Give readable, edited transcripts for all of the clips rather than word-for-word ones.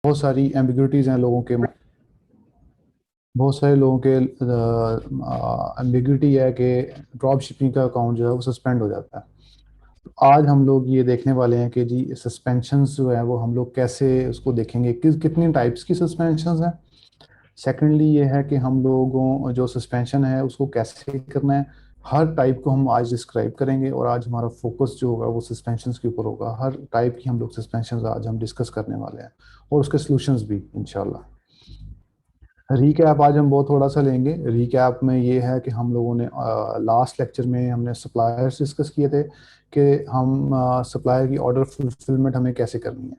बहुत सारी एम्बिग्यूटीज हैं लोगों के, बहुत सारे लोगों के एम्बिग्यूटी है कि ड्रॉप शिपिंग का अकाउंट जो है वो सस्पेंड हो जाता है। आज हम लोग ये देखने वाले हैं कि जी सस्पेंशंस जो है वो हम लोग कैसे उसको देखेंगे, कितनी टाइप्स की सस्पेंशंस हैं। सेकेंडली ये है कि हम लोगों जो सस्पेंशन है उसको कैसे करना है। हर टाइप को हम आज डिस्क्राइब करेंगे और आज हमारा फोकस जो होगा वो सस्पेंशंस के ऊपर होगा। हर टाइप की हम लोग सस्पेंशंस आज हम डिस्कस करने वाले हैं और उसके सॉल्यूशंस भी इंशाल्लाह। रीकैप आज हम बहुत थोड़ा सा लेंगे। रीकैप में ये है कि हम लोगों ने लास्ट लेक्चर में हमने सप्लायर्स डिस्कस किए थे कि हम सप्लायर की ऑर्डर फुलफिलमेंट हमें कैसे करनी है।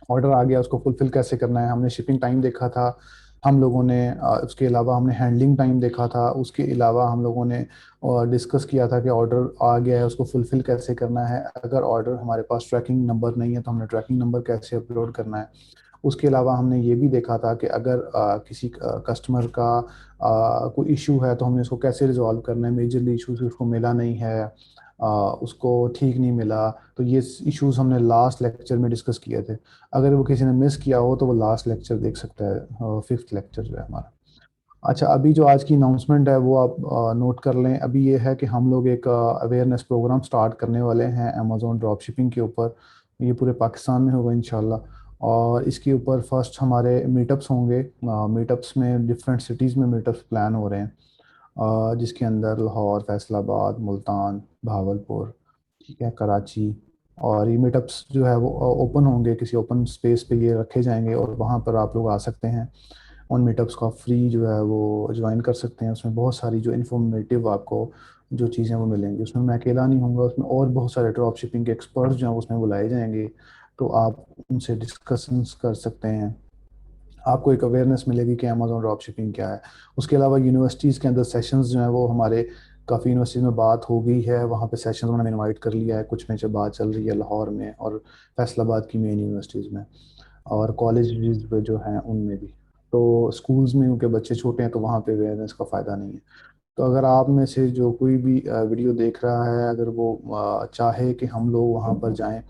ऑर्डर आ गया उसको फुलफिल कैसे करना है, हमने शिपिंग टाइम देखा था। हम लोगों ने उसके अलावा हमने हैंडलिंग टाइम देखा था। उसके अलावा हम लोगों ने डिस्कस किया था कि ऑर्डर आ गया है उसको फुलफिल कैसे करना है। अगर ऑर्डर हमारे पास ट्रैकिंग नंबर नहीं है तो हमने ट्रैकिंग नंबर कैसे अपलोड करना है। उसके अलावा हमने ये भी देखा था कि अगर किसी कस्टमर का कोई इशू है तो हमने उसको कैसे रिजॉल्व करना है। मेजरली इशूज उसको मिला नहीं है, उसको ठीक नहीं मिला, तो ये इश्यूज हमने लास्ट लेक्चर में डिस्कस किए थे। अगर वो किसी ने मिस किया हो तो वो लास्ट लेक्चर देख सकता है, फिफ्थ लेक्चर जो है हमारा। अच्छा, अभी जो आज की अनाउंसमेंट है वो आप नोट कर लें। अभी ये है कि हम लोग एक अवेयरनेस प्रोग्राम स्टार्ट करने वाले हैं अमेजोन ड्रॉप शिपिंग के ऊपर। ये पूरे पाकिस्तान में होगा इंशाल्लाह। और इसके ऊपर फर्स्ट हमारे मीटअप्स होंगे। मीटअप्स में डिफरेंट सिटीज़ में मीटअप्स प्लान हो रहे हैं, जिसके अंदर लाहौर, फैसलाबाद, मुल्तान, भावलपुर, ठीक है, कराची। और ये मीटअप्स जो है वो ओपन होंगे, किसी ओपन स्पेस पे ये रखे जाएंगे और वहाँ पर आप लोग आ सकते हैं। उन मीटअप्स को आप फ्री जो है वो ज्वाइन कर सकते हैं। उसमें बहुत सारी जो इन्फॉर्मेटिव आपको जो चीज़ें वो मिलेंगी। उसमें मैं अकेला नहीं होऊंगा, उसमें और बहुत सारे ड्रॉप शिपिंग के एक्सपर्ट्स जो हैं उसमें बुलाए जाएंगे। तो आप उनसे डिस्कशंस कर सकते हैं। आपको एक अवेयरनेस मिलेगी कि अमेजोन ड्रॉप शिपिंग क्या है। उसके अलावा यूनिवर्सिटीज़ के अंदर सेशंस जो हैं वो हमारे काफ़ी यूनिवर्सिटीज़ में बात हो गई है। वहाँ पे सेशंस उन्होंने इनवाइट कर लिया है, कुछ में से बात चल रही है लाहौर में और फैसलाबाद की मेन यूनिवर्सिटीज़ में, और कॉलेज जो हैं उनमें भी। तो स्कूल्स में उनके बच्चे छोटे हैं तो वहाँ पे अवेयरनेस का फ़ायदा नहीं है। तो अगर आप में से जो कोई भी वीडियो देख रहा है, अगर वो चाहे कि हम लोग वहाँ पर जाएं,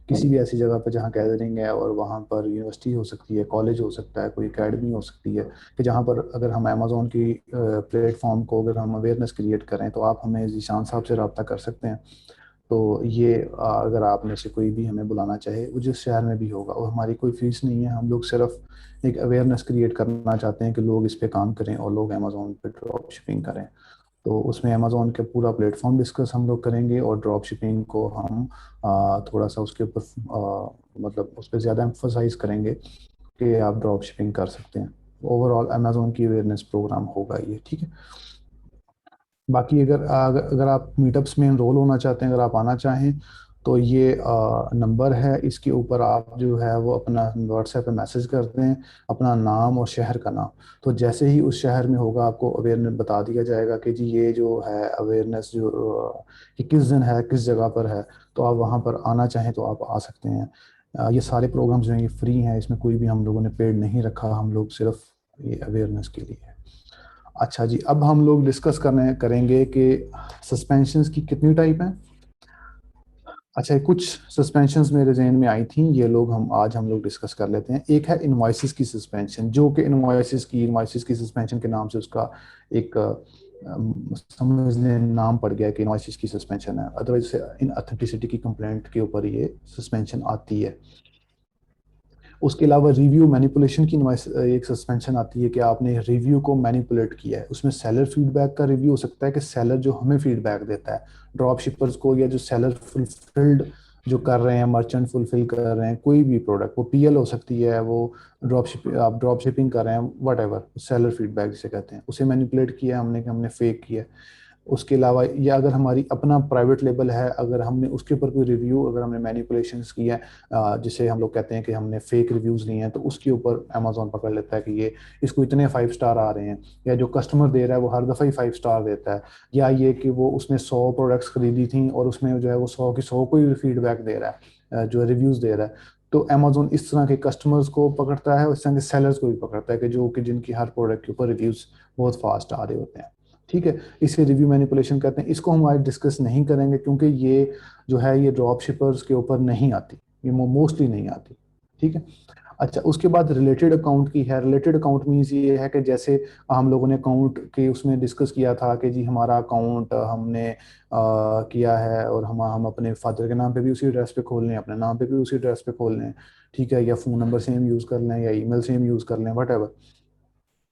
किसी भी ऐसी जगह पर जहाँ गैदरिंग है, और वहाँ पर यूनिवर्सिटी हो सकती है, कॉलेज हो सकता है, कोई एकेडमी हो सकती है, कि जहाँ पर अगर हम अमेजोन की प्लेटफॉर्म को अगर हम अवेयरनेस क्रिएट करें तो आप हमें जीशान साहब से रब्ता कर सकते हैं। तो ये अगर आप में से कोई भी हमें बुलाना चाहे, वो जिस शहर में भी होगा, और हमारी कोई फीस नहीं है। हम लोग सिर्फ एक अवेयरनेस क्रिएट करना चाहते हैं कि लोग इस पे काम करें और लोग अमेजोन पे ड्रॉप शिपिंग करें। तो उसमें अमेजोन के पूरा प्लेटफॉर्म डिस्कस हम लोग करेंगे और ड्रॉप शिपिंग को हम थोड़ा सा उसके ऊपर मतलब उस पर ज़्यादा एम्फोसाइज करेंगे कि आप ड्रॉप शिपिंग कर सकते हैं। ओवरऑल अमेजोन की अवेयरनेस प्रोग्राम होगा ये, ठीक है। बाकी अगर अगर अगर आप मीटअप्स में एनरोल होना चाहते हैं, अगर आप आना चाहें, तो ये नंबर है, इसके ऊपर आप जो है वो अपना व्हाट्सएप पे मैसेज कर दें, अपना नाम और शहर का नाम। तो जैसे ही उस शहर में होगा आपको अवेयरनेस बता दिया जाएगा कि जी ये जो है अवेयरनेस जो कि किस दिन है, किस जगह पर है। तो आप वहाँ पर आना चाहें तो आप आ सकते हैं। ये सारे प्रोग्राम्स जो हैं ये फ्री हैं, इसमें कोई भी हम लोगों ने पेड नहीं रखा, हम लोग सिर्फ ये अवेयरनेस के लिए है। अच्छा जी, अब हम लोग डिस्कस करने करेंगे कि सस्पेंशंस की कितनी टाइप हैं। अच्छा, कुछ सस्पेंशंस मेरे जहन में आई थी, ये लोग हम लोग डिस्कस कर लेते हैं। एक है इनवॉइसेस की सस्पेंशन, जो कि इनवॉइसेस की सस्पेंशन के नाम से उसका एक समझ लें नाम पड़ गया है कि इनवॉइसेस की सस्पेंशन है। अदरवाइज इन ऑथेंटिसिटी की कंप्लेंट के ऊपर ये सस्पेंशन आती है। उसके अलावा रिव्यू मैनिपुलेशन की एक सस्पेंशन आती है कि आपने रिव्यू को मैनिपुलेट किया है। उसमें सेलर फीडबैक का रिव्यू हो सकता है कि सेलर जो हमें फीडबैक देता है ड्रॉप शिपर्स को, या जो सेलर फुलफिल्ड जो कर रहे हैं, मर्चेंट फुलफिल कर रहे हैं कोई भी प्रोडक्ट, वो पीएल हो सकती है, वो आप ड्रॉप शिपिंग कर रहे हैं, वट एवर, सेलर फीडबैक जिसे कहते हैं, उसे मैनिपुलेट किया हमने कि हमने फेक किया। उसके अलावा या अगर हमारी अपना प्राइवेट लेबल है, अगर हमने उसके ऊपर कोई रिव्यू, अगर हमने मैनिपुलेशंस किया है, जिसे हम लोग कहते हैं कि हमने फेक रिव्यूज लिए हैं, तो उसके ऊपर अमेजोन पकड़ लेता है कि ये इसको इतने 5 स्टार आ रहे हैं, या जो कस्टमर दे रहा है वो हर दफ़ा ही 5 स्टार देता है, या ये कि वो उसने 100 प्रोडक्ट्स खरीदी थी और उसमें जो है वो 100 की 100 को ही फीडबैक दे रहा है, जो रिव्यूज़ दे रहा है। तो अमेजोन इस तरह के कस्टमर्स को पकड़ता है, उस तरह के सेलर्स को भी पकड़ता है कि जो कि जिनकी हर प्रोडक्ट के ऊपर रिव्यूज़ बहुत फास्ट आ रहे होते हैं, ठीक है। इसे रिव्यू मैनिपुलेशन कहते हैं। इसको हम आज डिस्कस नहीं करेंगे क्योंकि ये जो है ये ड्रॉप शिपर्स के ऊपर नहीं आती, ये मोस्टली नहीं आती, ठीक है। अच्छा, उसके बाद रिलेटेड अकाउंट की है। रिलेटेड अकाउंट मीन्स ये है कि जैसे हम लोगों ने अकाउंट के उसमें डिस्कस किया था कि जी हमारा अकाउंट हमने किया है और हम अपने फादर के नाम पे भी उसी एड्रेस पे खोल लें, अपने नाम पे भी उसी एड्रेस पे खोल लें, ठीक है, या फ़ोन नंबर सेम यूज़ कर लें या ईमेल सेम यूज़ कर लें, वट एवर।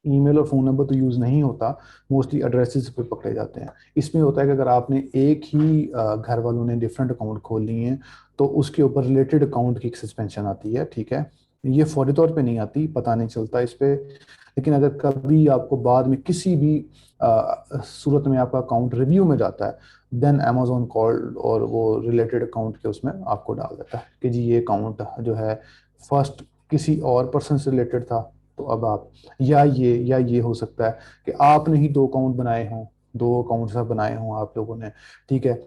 ईमेल और फ़ोन नंबर तो यूज़ नहीं होता, मोस्टली एड्रेसेस पे पकड़े जाते हैं। इसमें होता है कि अगर आपने एक ही घर वालों ने डिफरेंट अकाउंट खोल लिए हैं तो उसके ऊपर रिलेटेड अकाउंट की एक सस्पेंशन आती है, ठीक है। ये फौरी तौर पे नहीं आती, पता नहीं चलता इस पे, लेकिन अगर कभी आपको बाद में किसी भी सूरत में आपका अकाउंट रिव्यू में जाता है, देन अमेजोन कॉल और वो रिलेटेड अकाउंट के उसमें आपको डाल देता है कि जी ये अकाउंट जो है फर्स्ट किसी और पर्सन से रिलेटेड था, तो अब आप या ये हो सकता है कि आपने ही दो अकाउंट बनाए हों, दो अकाउंट्स आप बनाए हों आप लोगों ने, ठीक है,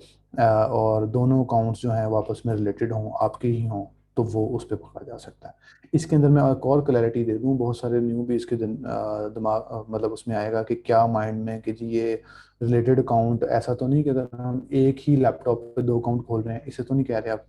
और दोनों अकाउंट्स जो हैं वो आपस में रिलेटेड हों, आपके ही हों, तो वो उस पर पकड़ा जा सकता है। इसके अंदर मैं एक और क्लैरिटी दे दूं, बहुत सारे न्यू भी इसके दिमाग मतलब उसमें आएगा कि क्या माइंड में कि जी ये रिलेटेड अकाउंट ऐसा तो नहीं कि अगर हम एक ही लैपटॉप पे दो अकाउंट खोल रहे हैं, इसे तो नहीं कह रहे आप।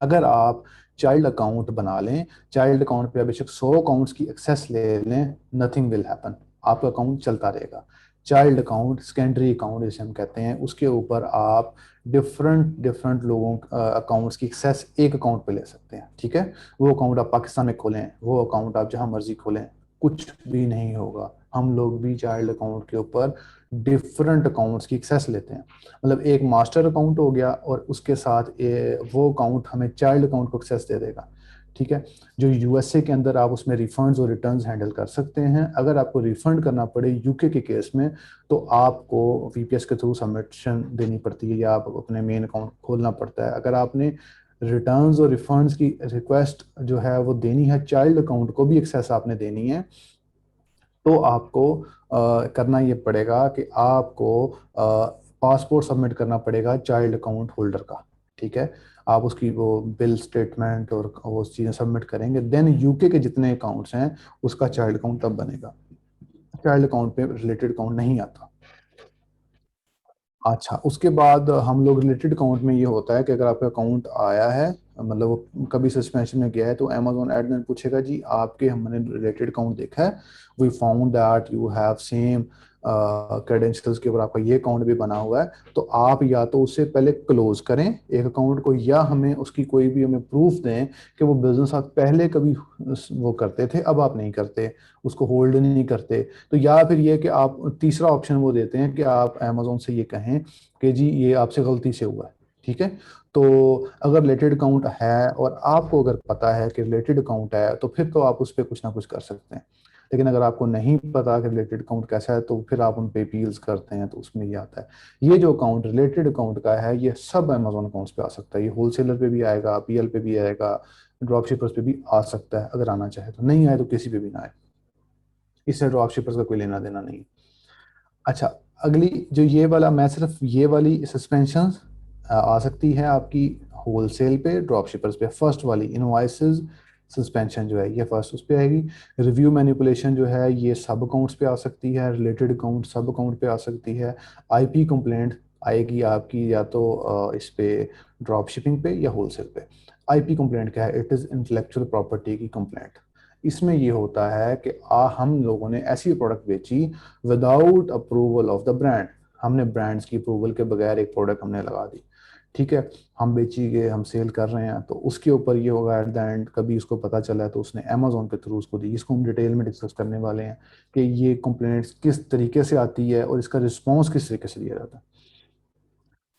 अगर आप चाइल्ड अकाउंट बना लें, चाइल्ड अकाउंट पे बेशक 100 अकाउंट्स की एक्सेस ले लें, नथिंग विल हैपन, आपका अकाउंट चलता रहेगा। चाइल्ड अकाउंट, सेकेंडरी अकाउंट जिसे हम कहते हैं, उसके ऊपर आप डिफरेंट डिफरेंट लोगों अकाउंट्स की एक्सेस एक अकाउंट पे ले सकते हैं, ठीक है। वो अकाउंट आप पाकिस्तान में खोलें, वो अकाउंट आप जहां मर्जी खोलें, कुछ भी नहीं होगा। हम लोग भी चाइल्ड अकाउंट के ऊपर डिफरेंट अकाउंट्स की एक्सेस लेते हैं। मतलब एक मास्टर अकाउंट हो गया और उसके साथ वो अकाउंट हमें चाइल्ड अकाउंट को एक्सेस दे देगा, ठीक है। जो यूएसए के अंदर आप उसमें रिफंड्स और रिटर्न्स हैंडल कर सकते हैं। अगर आपको रिफंड करना पड़े यूके के केस में, तो आपको वीपीएस के थ्रू सबमिशन देनी पड़ती है या आप अपने मेन अकाउंट खोलना पड़ता है। अगर आपने रिटर्न्स और रिफंड्स की रिक्वेस्ट जो है वो देनी है, चाइल्ड अकाउंट को भी एक्सेस आपने देनी है, तो आपको करना ये पड़ेगा कि आपको पासपोर्ट सबमिट करना पड़ेगा चाइल्ड अकाउंट होल्डर का, ठीक है। आप उसकी वो बिल स्टेटमेंट और वो चीज़ें सबमिट करेंगे, देन यूके के जितने अकाउंट्स हैं उसका चाइल्ड अकाउंट तब बनेगा। चाइल्ड अकाउंट पे रिलेटेड अकाउंट नहीं आता। अच्छा, उसके बाद हम लोग रिलेटेड अकाउंट में ये होता है कि अगर आपका अकाउंट आया है, मतलब वो कभी सस्पेंशन में गया है, तो अमेजोन एडमिन पूछेगा जी आपके हमने रिलेटेड अकाउंट देखा है, we found that you have same credentials के ऊपर आपका ये अकाउंट भी बना हुआ है, तो आप या तो उससे पहले क्लोज करें एक अकाउंट को, या हमें उसकी कोई भी हमें प्रूफ दें कि वो बिजनेस आप पहले कभी वो करते थे, अब आप नहीं करते, उसको होल्ड नहीं करते। तो या फिर ये कि आप तीसरा ऑप्शन वो देते हैं कि आप अमेजोन से ये कहें कि जी ये आपसे गलती से हुआ है, ठीक है। तो अगर रिलेटेड अकाउंट है और आपको अगर पता है कि रिलेटेड अकाउंट है, तो फिर तो आप उस पर कुछ ना कुछ कर सकते हैं। लेकिन अगर आपको नहीं पता कि रिलेटेड अकाउंट कैसा है, तो फिर आप उन पे अपील्स करते हैं, तो उसमें ये आता है। ये जो अकाउंट रिलेटेड अकाउंट का है, ये सब अमेजोन अकाउंट्स पे आ सकता है, ये होलसेलर पे भी आएगा, पीएल पे भी आएगा, ड्रॉप शिपर्स पे भी आ सकता है, अगर आना चाहे तो। नहीं आए तो किसी पे भी ना आए, इससे ड्रॉप शिपर्स का कोई लेना देना नहीं। अच्छा, अगली जो ये वाला, मैं सिर्फ ये वाली सस्पेंशन आ सकती है आपकी होलसेल पे, ड्रॉप शिपर्स पे। फर्स्ट वाली इनवॉइसेस सस्पेंशन जो है ये फर्स्ट उस पे आएगी। रिव्यू मैनिपुलेशन जो है ये सब अकाउंट्स पे आ सकती है, रिलेटेड अकाउंट सब अकाउंट पे आ सकती है। आईपी कंप्लेंट आएगी आपकी या तो इस पे ड्रॉप शिपिंग पे या होलसेल पे। आईपी कंप्लेंट क्या है? इट इज़ इंटेलेक्चुअल प्रॉपर्टी की कंप्लेंट। इसमें ये होता है कि हम लोगों ने ऐसी प्रोडक्ट बेची without approval of the brand. हमने ब्रांड्स की अप्रूवल के बगैर एक प्रोडक्ट हमने लगा दी, ठीक है। हम बेची गए, हम सेल कर रहे हैं, तो उसके ऊपर ये होगा एट द एंड, कभी उसको पता चला है तो उसने अमेजोन के थ्रू उसको दी। इसको हम डिटेल में डिस्कस करने वाले हैं कि ये कंप्लेंट्स किस तरीके से आती है और इसका रिस्पॉन्स किस तरीके से दिया जाता है।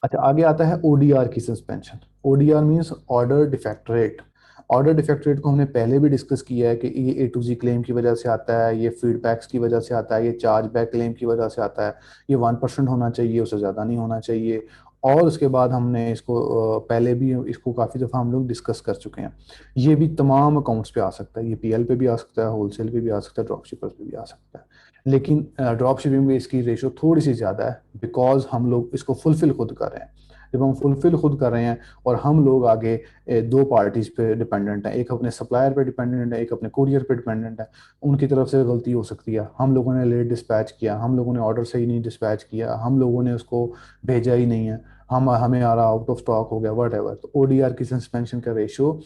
अच्छा, आगे आता है ओडीआर की suspension. ODR means order defect rate. Order defect rate को हमने पहले भी डिस्कस किया है कि ये A to Z क्लेम की वजह से आता है, ये फीडबैक्स की वजह से आता है, ये चार्ज बैक क्लेम की वजह से आता है। ये 1% होना चाहिए, उससे ज़्यादा नहीं होना चाहिए। और उसके बाद हमने इसको पहले भी इसको काफ़ी दफ़ा हम लोग डिस्कस कर चुके हैं। ये भी तमाम अकाउंट्स पे आ सकता है, ये पीएल पे भी आ सकता है, होलसेल पे भी आ सकता है, ड्रॉप शिपर्स पे भी आ सकता है। लेकिन ड्रॉप शिपिंग में इसकी रेशो थोड़ी सी ज़्यादा है, बिकॉज हम लोग इसको फुलफिल खुद कर रहे हैं। जब हम फुलफिल खुद कर रहे हैं और हम लोग आगे दो पार्टीज पे डिपेंडेंट है, एक अपने सप्लायर पे डिपेंडेंट है, एक अपने कुरियर पे डिपेंडेंट है। उनकी तरफ से गलती हो सकती है, हम लोगों ने लेट डिस्पैच किया, हम लोगों ने ऑर्डर सही नहीं डिस्पैच किया, हम लोगों ने उसको भेजा ही नहीं है, हम हमें आ रहा आउट ऑफ स्टॉक हो गया वट एवर, तो ओडीआर की सस्पेंशन का रेशियो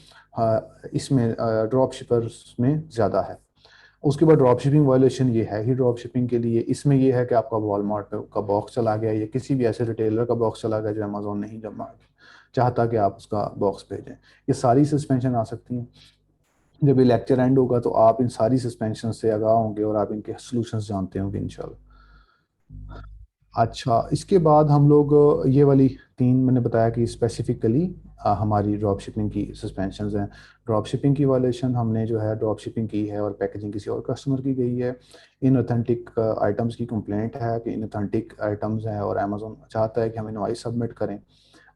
इसमें ड्रॉप शिपर्स में ज़्यादा है। उसके बाद ड्रॉप शिपिंग वायलेशन ये है ही ड्रॉप शिपिंग के लिए, इसमें ये है कि आपका वॉलमार्ट का बॉक्स चला गया या किसी भी ऐसे रिटेलर का बॉक्स चला गया जो अमेजोन नहीं जमा चाहता कि आप उसका बॉक्स भेजें, ये सारी सस्पेंशन आ सकती हैं। जब ये लेक्चर एंड होगा तो आप इन सारी सस्पेंशन से आगाह होंगे और आप इनके सॉल्यूशंस जानते होंगे इंशाल्लाह। अच्छा, इसके बाद हम लोग ये वाली तीन मैंने बताया कि स्पेसिफिकली हमारी ड्रॉप शिपिंग की सस्पेंशंस हैं। ड्रॉप शिपिंग की वायलेशन हमने जो है ड्रॉप शिपिंग की है और पैकेजिंग किसी और कस्टमर की गई है। इन ऑथेंटिक आइटम्स की कंप्लेंट है कि इन ऑथेंटिक आइटम्स हैं और अमेजोन चाहता है कि हम इनवाइस सबमिट करें।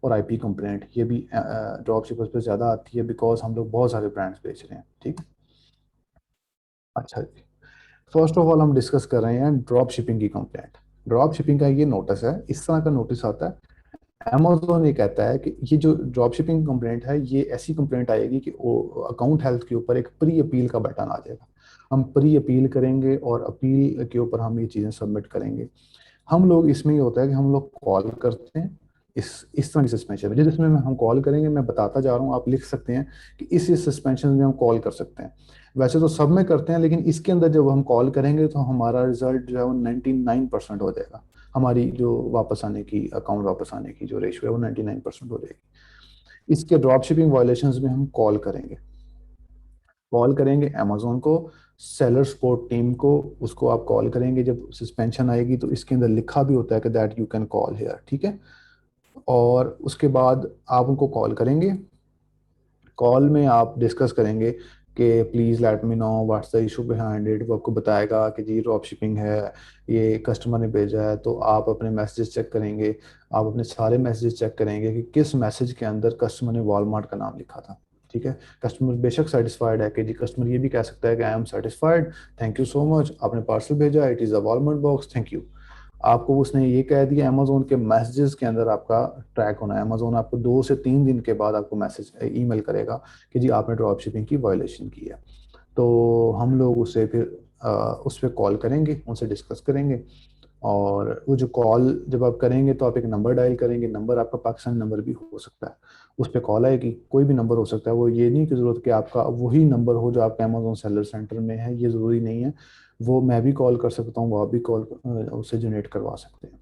और आईपी कंप्लेंट ये भी ड्रॉप शिपर्स पे ज़्यादा आती है बिकॉज हम लोग बहुत सारे ब्रांड्स बेच रहे हैं, ठीक है। अच्छा जी, फर्स्ट ऑफ ऑल हम डिस्कस कर रहे हैं ड्रॉप शिपिंग की कंप्लेंट। ड्रॉप शिपिंग का ये नोटिस है, इस तरह का नोटिस आता है। अमेजोन ये कहता है कि ये जो ड्रॉप शिपिंग कंप्लेंट है ये ऐसी कंप्लेंट आएगी कि वो अकाउंट हेल्थ के ऊपर एक प्री अपील का बटन आ जाएगा। हम प्री अपील करेंगे और अपील के ऊपर हम ये चीज़ें सबमिट करेंगे। हम लोग इसमें ये होता है कि हम लोग कॉल करते हैं इस तरह की सस्पेंशन में, जिसमें हम कॉल करेंगे, मैं बताता जा रहा हूँ, आप लिख सकते हैं कि इस सस्पेंशन में हम कॉल कर सकते हैं। वैसे तो सब में करते हैं लेकिन इसके अंदर जब हम कॉल करेंगे तो हमारा रिजल्ट जो है वो 99% हो जाएगा। हमारी जो वापस आने की अकाउंट वापस आने की जो रेशियो है वो 99% हो जाएगी। इसके ड्रॉप शिपिंग वायलेशन में हम कॉल करेंगे अमेजोन को, सेलर सपोर्ट टीम को, उसको आप कॉल करेंगे। जब सस्पेंशन आएगी तो इसके अंदर लिखा भी होता है कि that you can call here, ठीक है। और उसके बाद आप उनको कॉल करेंगे। कॉल में आप डिस्कस करेंगे कि please let me know what's the issue behind it. वो आपको बताएगा कि जी ड्रॉप शिपिंग है, ये कस्टमर ने भेजा है। तो आप अपने मैसेजेस चेक करेंगे, आप अपने सारे मैसेजेस चेक करेंगे कि किस मैसेज के अंदर कस्टमर ने वॉलमार्ट का नाम लिखा था, ठीक है। कस्टमर बेशक सेटिस्फाइड है कि जी कस्टमर ये भी कह सकता है कि I am satisfied, thank you so much, आपने पार्सल भेजा, it is a Walmart box, thank you. आपको उसने ये कह दिया, अमेजोन के मैसेजेस के अंदर आपका ट्रैक होना है। अमेजोन आपको 2 से 3 दिन के बाद आपको मैसेज ईमेल करेगा कि जी आपने ड्रॉप शिपिंग की वायलेशन की है। तो हम लोग उसे फिर उस पर कॉल करेंगे, उनसे डिस्कस करेंगे। और वो जो कॉल जब आप करेंगे तो आप एक नंबर डायल करेंगे, नंबर आपका पाकिस्तानी नंबर भी हो सकता है। उस पर कॉल आएगी, कोई भी नंबर हो सकता है, वो ये नहीं कि ज़रूरत कि आपका वही नंबर हो जो आपका अमेजोन सेलर सेंटर में है, ये ज़रूरी नहीं है। वो मैं भी कॉल कर सकता हूँ, वो आप भी कॉल उससे जनरेट करवा सकते हैं।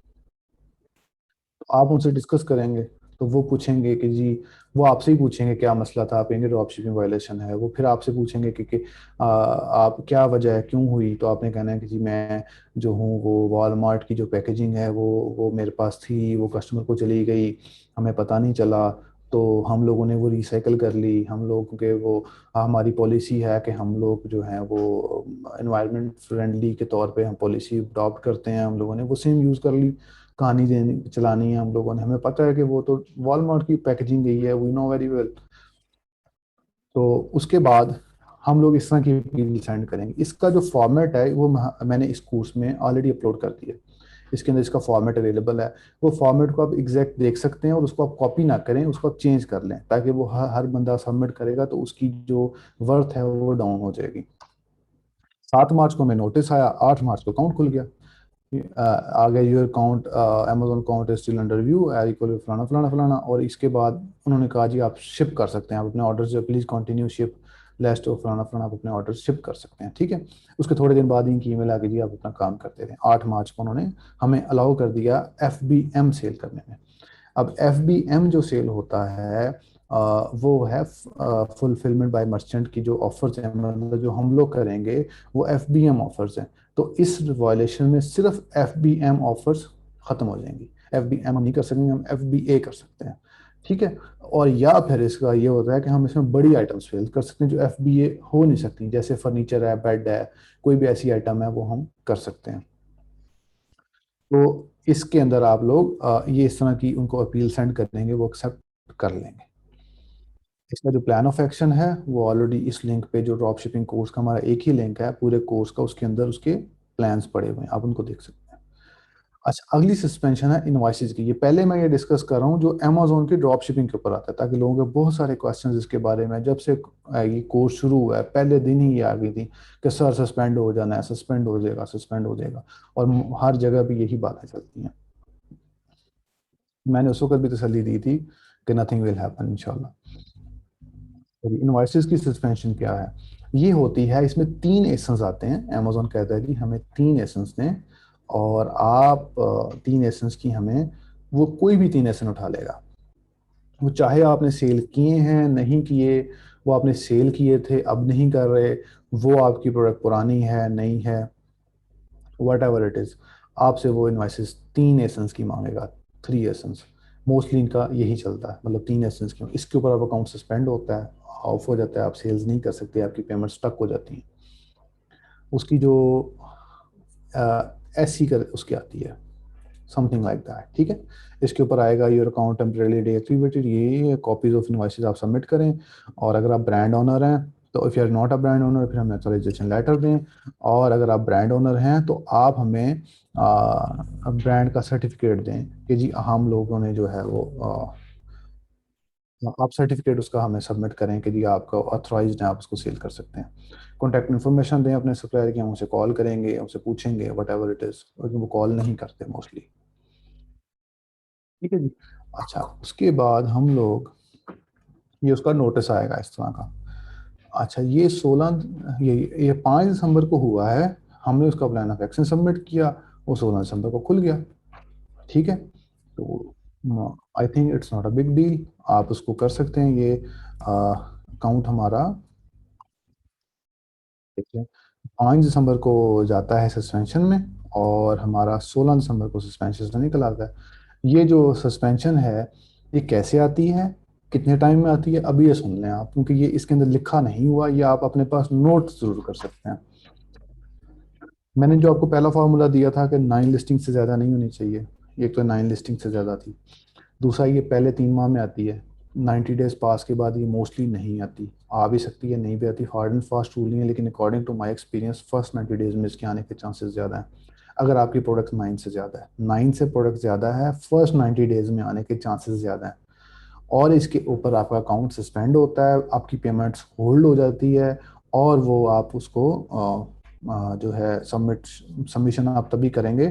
आप उनसे डिस्कस करेंगे तो वो पूछेंगे कि जी, वो आपसे ही पूछेंगे क्या मसला था, आप कहेंगे ड्रॉप शिपिंग वायलेशन है। वो फिर आपसे पूछेंगे कि आप क्या वजह है, क्यों हुई। तो आपने कहना है कि जी मैं जो हूँ वो वॉलमार्ट की जो पैकेजिंग है वो मेरे पास थी, वो कस्टमर को चली गई, हमें पता नहीं चला, तो हम लोगों ने वो रिसाइकल कर ली। हम लोग के वो हमारी पॉलिसी है कि हम लोग जो है वो एनवायरनमेंट फ्रेंडली के तौर पे हम पॉलिसी अडॉप्ट करते हैं, हम लोगों ने वो सेम यूज़ कर ली। कहानी देनी चलानी है हम लोगों ने, हमें पता है कि वो तो वॉलमार्ट की पैकेजिंग गई है, वी नो वेरी वेल। तो उसके बाद हम लोग इस तरह की अपील सेंड करेंगे। इसका जो फॉर्मेट है वो मैंने इस कोर्स में ऑलरेडी अपलोड कर दिया है। इसके अंदर इसका फॉर्मेट अवेलेबल है। वो फॉर्मेट को आप एग्जैक्ट देख सकते हैं और उसको आप कॉपी ना करें, उसको आप चेंज कर लें ताकि वो हर बंदा सबमिट करेगा तो उसकी जो वर्थ है वो डाउन हो जाएगी। 7 मार्च को हमें नोटिस आया, 8 मार्च को अकाउंट खुल गया। आ गया your account, Amazon account is still under view, equal फलाना फलाना फलाना। और इसके बाद उन्होंने कहा जी आप शिप कर सकते हैं, आप अपने ऑर्डर से प्लीज़ कंटिन्यू शिप लेस्ट ऑफ फलाना फलाना, आप अपने ऑर्डर शिप कर सकते हैं, ठीक है। उसके थोड़े दिन बाद इनकी ईमेल आ गई जी आप अपना काम करते रहे। 8 मार्च को उन्होंने हमें अलाउ कर दिया FBM सेल करने में। अब FBM जो सेल होता है वो है फुलफिलमेंट बाय मर्चेंट की जो ऑफर्स हैं, मतलब जो हम लोग करेंगे वो FBM ऑफर्स हैं। तो इस वायलेशन में सिर्फ FBM ऑफर्स खत्म हो जाएंगी। FBM हम नहीं कर सकेंगे, हम FBA कर सकते हैं, ठीक है। और या फिर इसका ये होता है कि हम इसमें बड़ी आइटम्स सेल कर सकते हैं जो FBA हो नहीं सकती, जैसे फर्नीचर है, बेड है, कोई भी ऐसी आइटम है वो हम कर सकते हैं। तो इसके अंदर आप लोग ये इस तरह की उनको अपील सेंड कर देंगे, वो एक्सेप्ट कर लेंगे। इसका जो प्लान ऑफ एक्शन है वो ऑलरेडी इस लिंक पे, जो ड्रॉप शिपिंग कोर्स का हमारा एक ही लिंक है पूरे कोर्स का, उसके अंदर उसके प्लान्स पड़े हुए हैं, आप उनको देख सकते हैं। अच्छा, अगली सस्पेंशन है इनवॉइसेज की। ये पहले मैं ये डिस्कस कर रहा हूँ जो अमेजोन की ड्रॉप शिपिंग के ऊपर आता है, ताकि लोगों के बहुत सारे क्वेश्चंस इसके बारे में जब से ये कोर्स शुरू हुआ है पहले दिन ही ये आ गई थी कि सर सस्पेंड हो जाना है, सस्पेंड हो जाएगा, सस्पेंड हो जाएगा। और हर जगह भी यही बातें चलती हैं। मैंने उस वक्त भी तसल्ली दी थी कि नथिंग विल हैपन इंशाल्लाह। इनवॉइसेस की सस्पेंशन क्या है? ये होती है, इसमें 3 एसेंस आते हैं। अमेजोन कहता है कि हमें 3 एसेंस दें, और आप 3 एसेंस की हमें, वो कोई भी 3 एसेंस उठा लेगा। वो चाहे आपने सेल किए हैं नहीं किए, वो आपने सेल किए थे अब नहीं कर रहे, वो आपकी प्रोडक्ट पुरानी है नहीं है, वट एवर इट इज़, आपसे वो इन्वाइसेस 3 एसेंस की मांगेगा। 3 एसेंस मोस्टली इनका यही चलता है, मतलब 3 एसेंस की। इसके ऊपर आप अकाउंट सस्पेंड होता है, ऑफ हो जाता है, आप सेल्स नहीं कर सकते, आपकी पेमेंट स्टक हो जाती है। उसकी जो ऐसी कर उसकी आती है, समथिंग लाइक दैट, ठीक है। इसके ऊपर आएगा योर अकाउंट टेम्परेली डीएक्टिवेटेड, ये कॉपीज ऑफ इनवॉइसेस आप सबमिट करें। और अगर आप ब्रांड ओनर हैं तो if you are not a brand owner, फिर हमें ऑथराइजेशन लेटर दें। और अगर आप ब्रांड ओनर हैं तो आप हमें ब्रांड का सर्टिफिकेट दें कि जी हम लोगों ने जो है वो आप सर्टिफिकेट उसका हमें सबमिट करें कि जी आपका ऑथराइज्ड है, आप उसको सेल कर सकते हैं। कॉन्टैक्ट इन्फॉर्मेशन दें अपने सप्लायर की, हम उसे कॉल करेंगे, उनसे पूछेंगे वट एवर इट इज़, लेकिन वो कॉल नहीं करते मोस्टली। ठीक है जी। अच्छा, उसके बाद हम लोग, ये उसका नोटिस आएगा इस तरह का। अच्छा, ये 16, ये 5 दिसंबर को हुआ है, हमने उसका प्लान ऑफ एक्शन सबमिट किया, वो 16 दिसंबर को खुल गया। ठीक है, तो I think it's not a big deal, आप उसको कर सकते हैं। ये अकाउंट हमारा, देखिए, 5 दिसंबर को जाता है सस्पेंशन में, और हमारा 16 दिसंबर को सस्पेंशन से निकल आता है। ये जो सस्पेंशन है, ये कैसे आती है, कितने टाइम में आती है, अभी ये सुन लें आप, क्योंकि ये इसके अंदर लिखा नहीं हुआ, ये आप अपने पास नोट जरूर कर सकते हैं। मैंने जो आपको पहला फार्मूला दिया था कि 9 लिस्टिंग से ज़्यादा नहीं होनी चाहिए, एक तो 9 लिस्टिंग से ज़्यादा थी। दूसरा, ये पहले 3 माह में आती है, 90 डेज पास के बाद ये मोस्टली नहीं आती, आ भी सकती है नहीं भी आती, हार्ड एंड फास्ट रूल नहीं है, लेकिन according to my experience first 90 days में इसके आने के चांसेस ज़्यादा हैं। अगर आपकी प्रोडक्ट 9 से ज़्यादा है, 9 से प्रोडक्ट ज़्यादा है, फर्स्ट 90 डेज में आने के चांसेस ज़्यादा हैं। और इसके ऊपर आपका अकाउंट सस्पेंड होता है, आपकी पेमेंट्स होल्ड हो जाती है, और वो आप उसको जो है सबमिशन आप तभी करेंगे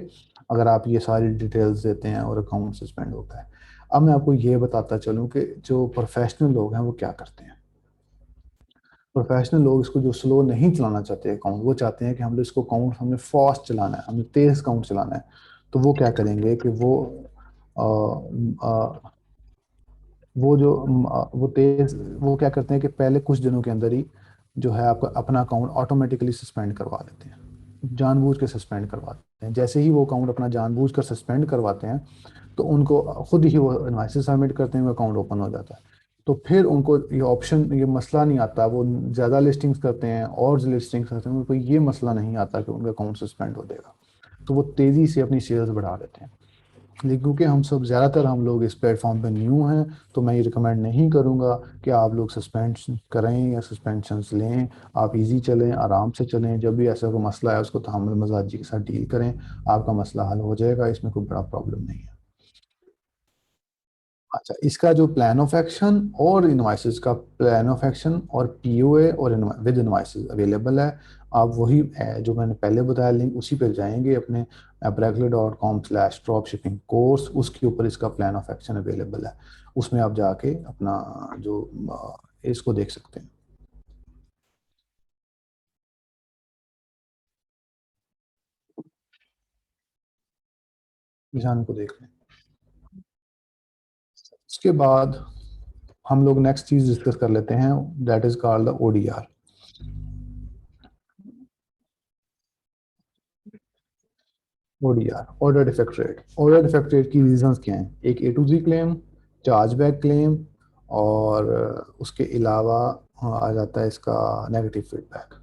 अगर आप ये सारी डिटेल्स देते हैं और अकाउंट सस्पेंड होता है। अब मैं आपको ये बताता चलूँ कि जो प्रोफेशनल लोग हैं वो क्या करते हैं। प्रोफेशनल लोग इसको जो स्लो नहीं चलाना चाहते अकाउंट, वो चाहते हैं कि हम लोग इसको अकाउंट हमने फास्ट चलाना है, हमने तेज अकाउंट चलाना है। तो वो क्या करेंगे कि अ, अ, वो जो वो तेज, वो क्या करते हैं कि पहले कुछ दिनों के अंदर ही जो है आपका अपना अकाउंट ऑटोमेटिकली सस्पेंड करवा देते हैं, जानबूझ के सस्पेंड करवाते हैं। जैसे ही वो अकाउंट अपना जानबूझ कर सस्पेंड करवाते हैं, तो उनको खुद ही वो इनवाइसेस सबमिट करते हैं, वो अकाउंट ओपन हो जाता है। तो फिर उनको ये ऑप्शन, ये मसला नहीं आता, वो ज़्यादा लिस्टिंग्स करते हैं और लिस्टिंग्स करते हैं, उनको ये मसला नहीं आता कि उनका अकाउंट सस्पेंड हो जाएगा। तो वो तेज़ी से अपनी सेल्स बढ़ा देते हैं। लेकिन क्योंकि हम सब ज़्यादातर हम लोग इस प्लेटफॉर्म पे न्यू हैं, तो मैं ये रिकमेंड नहीं करूँगा कि आप लोग सस्पेंशन करें या सस्पेंशंस लें। आप इजी चलें, आराम से चलें, जब भी ऐसा कोई मसला है उसको तहम्मुल मजाजी के साथ डील करें, आपका मसला हल हो जाएगा, इसमें कोई बड़ा प्रॉब्लम नहीं है। अच्छा, इसका जो प्लान ऑफ एक्शन और इनवाइसेस का प्लान ऑफ एक्शन और पीओए और विद इनवाइसेस अवेलेबल है। आप वही जो मैंने पहले बताया लिंक, उसी पर जाएंगे अपने appraxler.com/dropshipping कोर्स, उसके ऊपर इसका प्लान ऑफ एक्शन अवेलेबल है। उसमें आप जाके अपना जो इसको देख सकते हैं, निशान को देख लें। उसके बाद हम लोग नेक्स्ट चीज डिस्कस कर लेते हैं, that is called the ODR. ODR, order defect rate. Order defect rate की रीजंस क्या हैं? एक A to Z claim, chargeback claim, और उसके अलावा आ जाता है इसका नेगेटिव फीडबैक।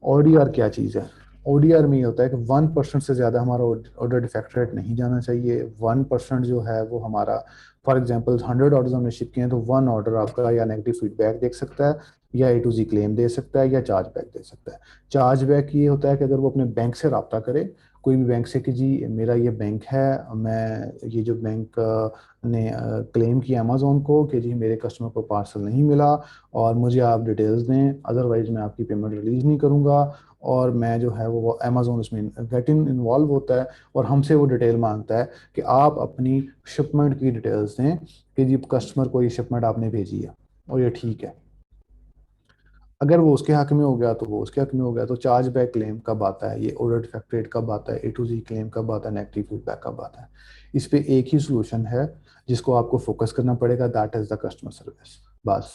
ओडीआर क्या चीज़ है? ओडीआर में ये होता है कि 1% से ज़्यादा हमारा ऑर्डर डिफेक्ट रेट नहीं जाना चाहिए। 1% जो है वो हमारा, फॉर एग्जांपल 100 ऑर्डर हमने शिप किए हैं, तो 1 ऑर्डर आपका या नेगेटिव फीडबैक देख सकता है, या A to Z क्लेम दे सकता है, या चार्ज बैक दे सकता है। चार्ज बैक ये होता है कि अगर वो अपने बैंक से रब्ता करे, कोई भी बैंक से कि जी मेरा ये बैंक है, मैं ये जो बैंक ने क्लेम किया अमेजोन को कि जी मेरे कस्टमर को पार्सल नहीं मिला और मुझे आप डिटेल्स दें, अदरवाइज मैं आपकी पेमेंट रिलीज नहीं करूंगा। और मैं जो है वो अमेजोन उसमें गेट इन इन्वॉल्व होता है और हमसे वो डिटेल मांगता है कि आप अपनी शिपमेंट की डिटेल्स दें कि जी कस्टमर को ये शिपमेंट आपने भेजी है और ये ठीक है। अगर वो उसके हक में हो गया तो वो उसके हक में हो गया। तो चार्ज बैक क्लेम कब आता है, ये ऑर्डर डिफेक्ट रेट कब आता है, A to Z क्लेम कब आता है, नेगेटिव फीडबैक कब आता है। इस पे एक ही सोल्यूशन है जिसको आपको फोकस करना पड़ेगा, that is the customer service. बस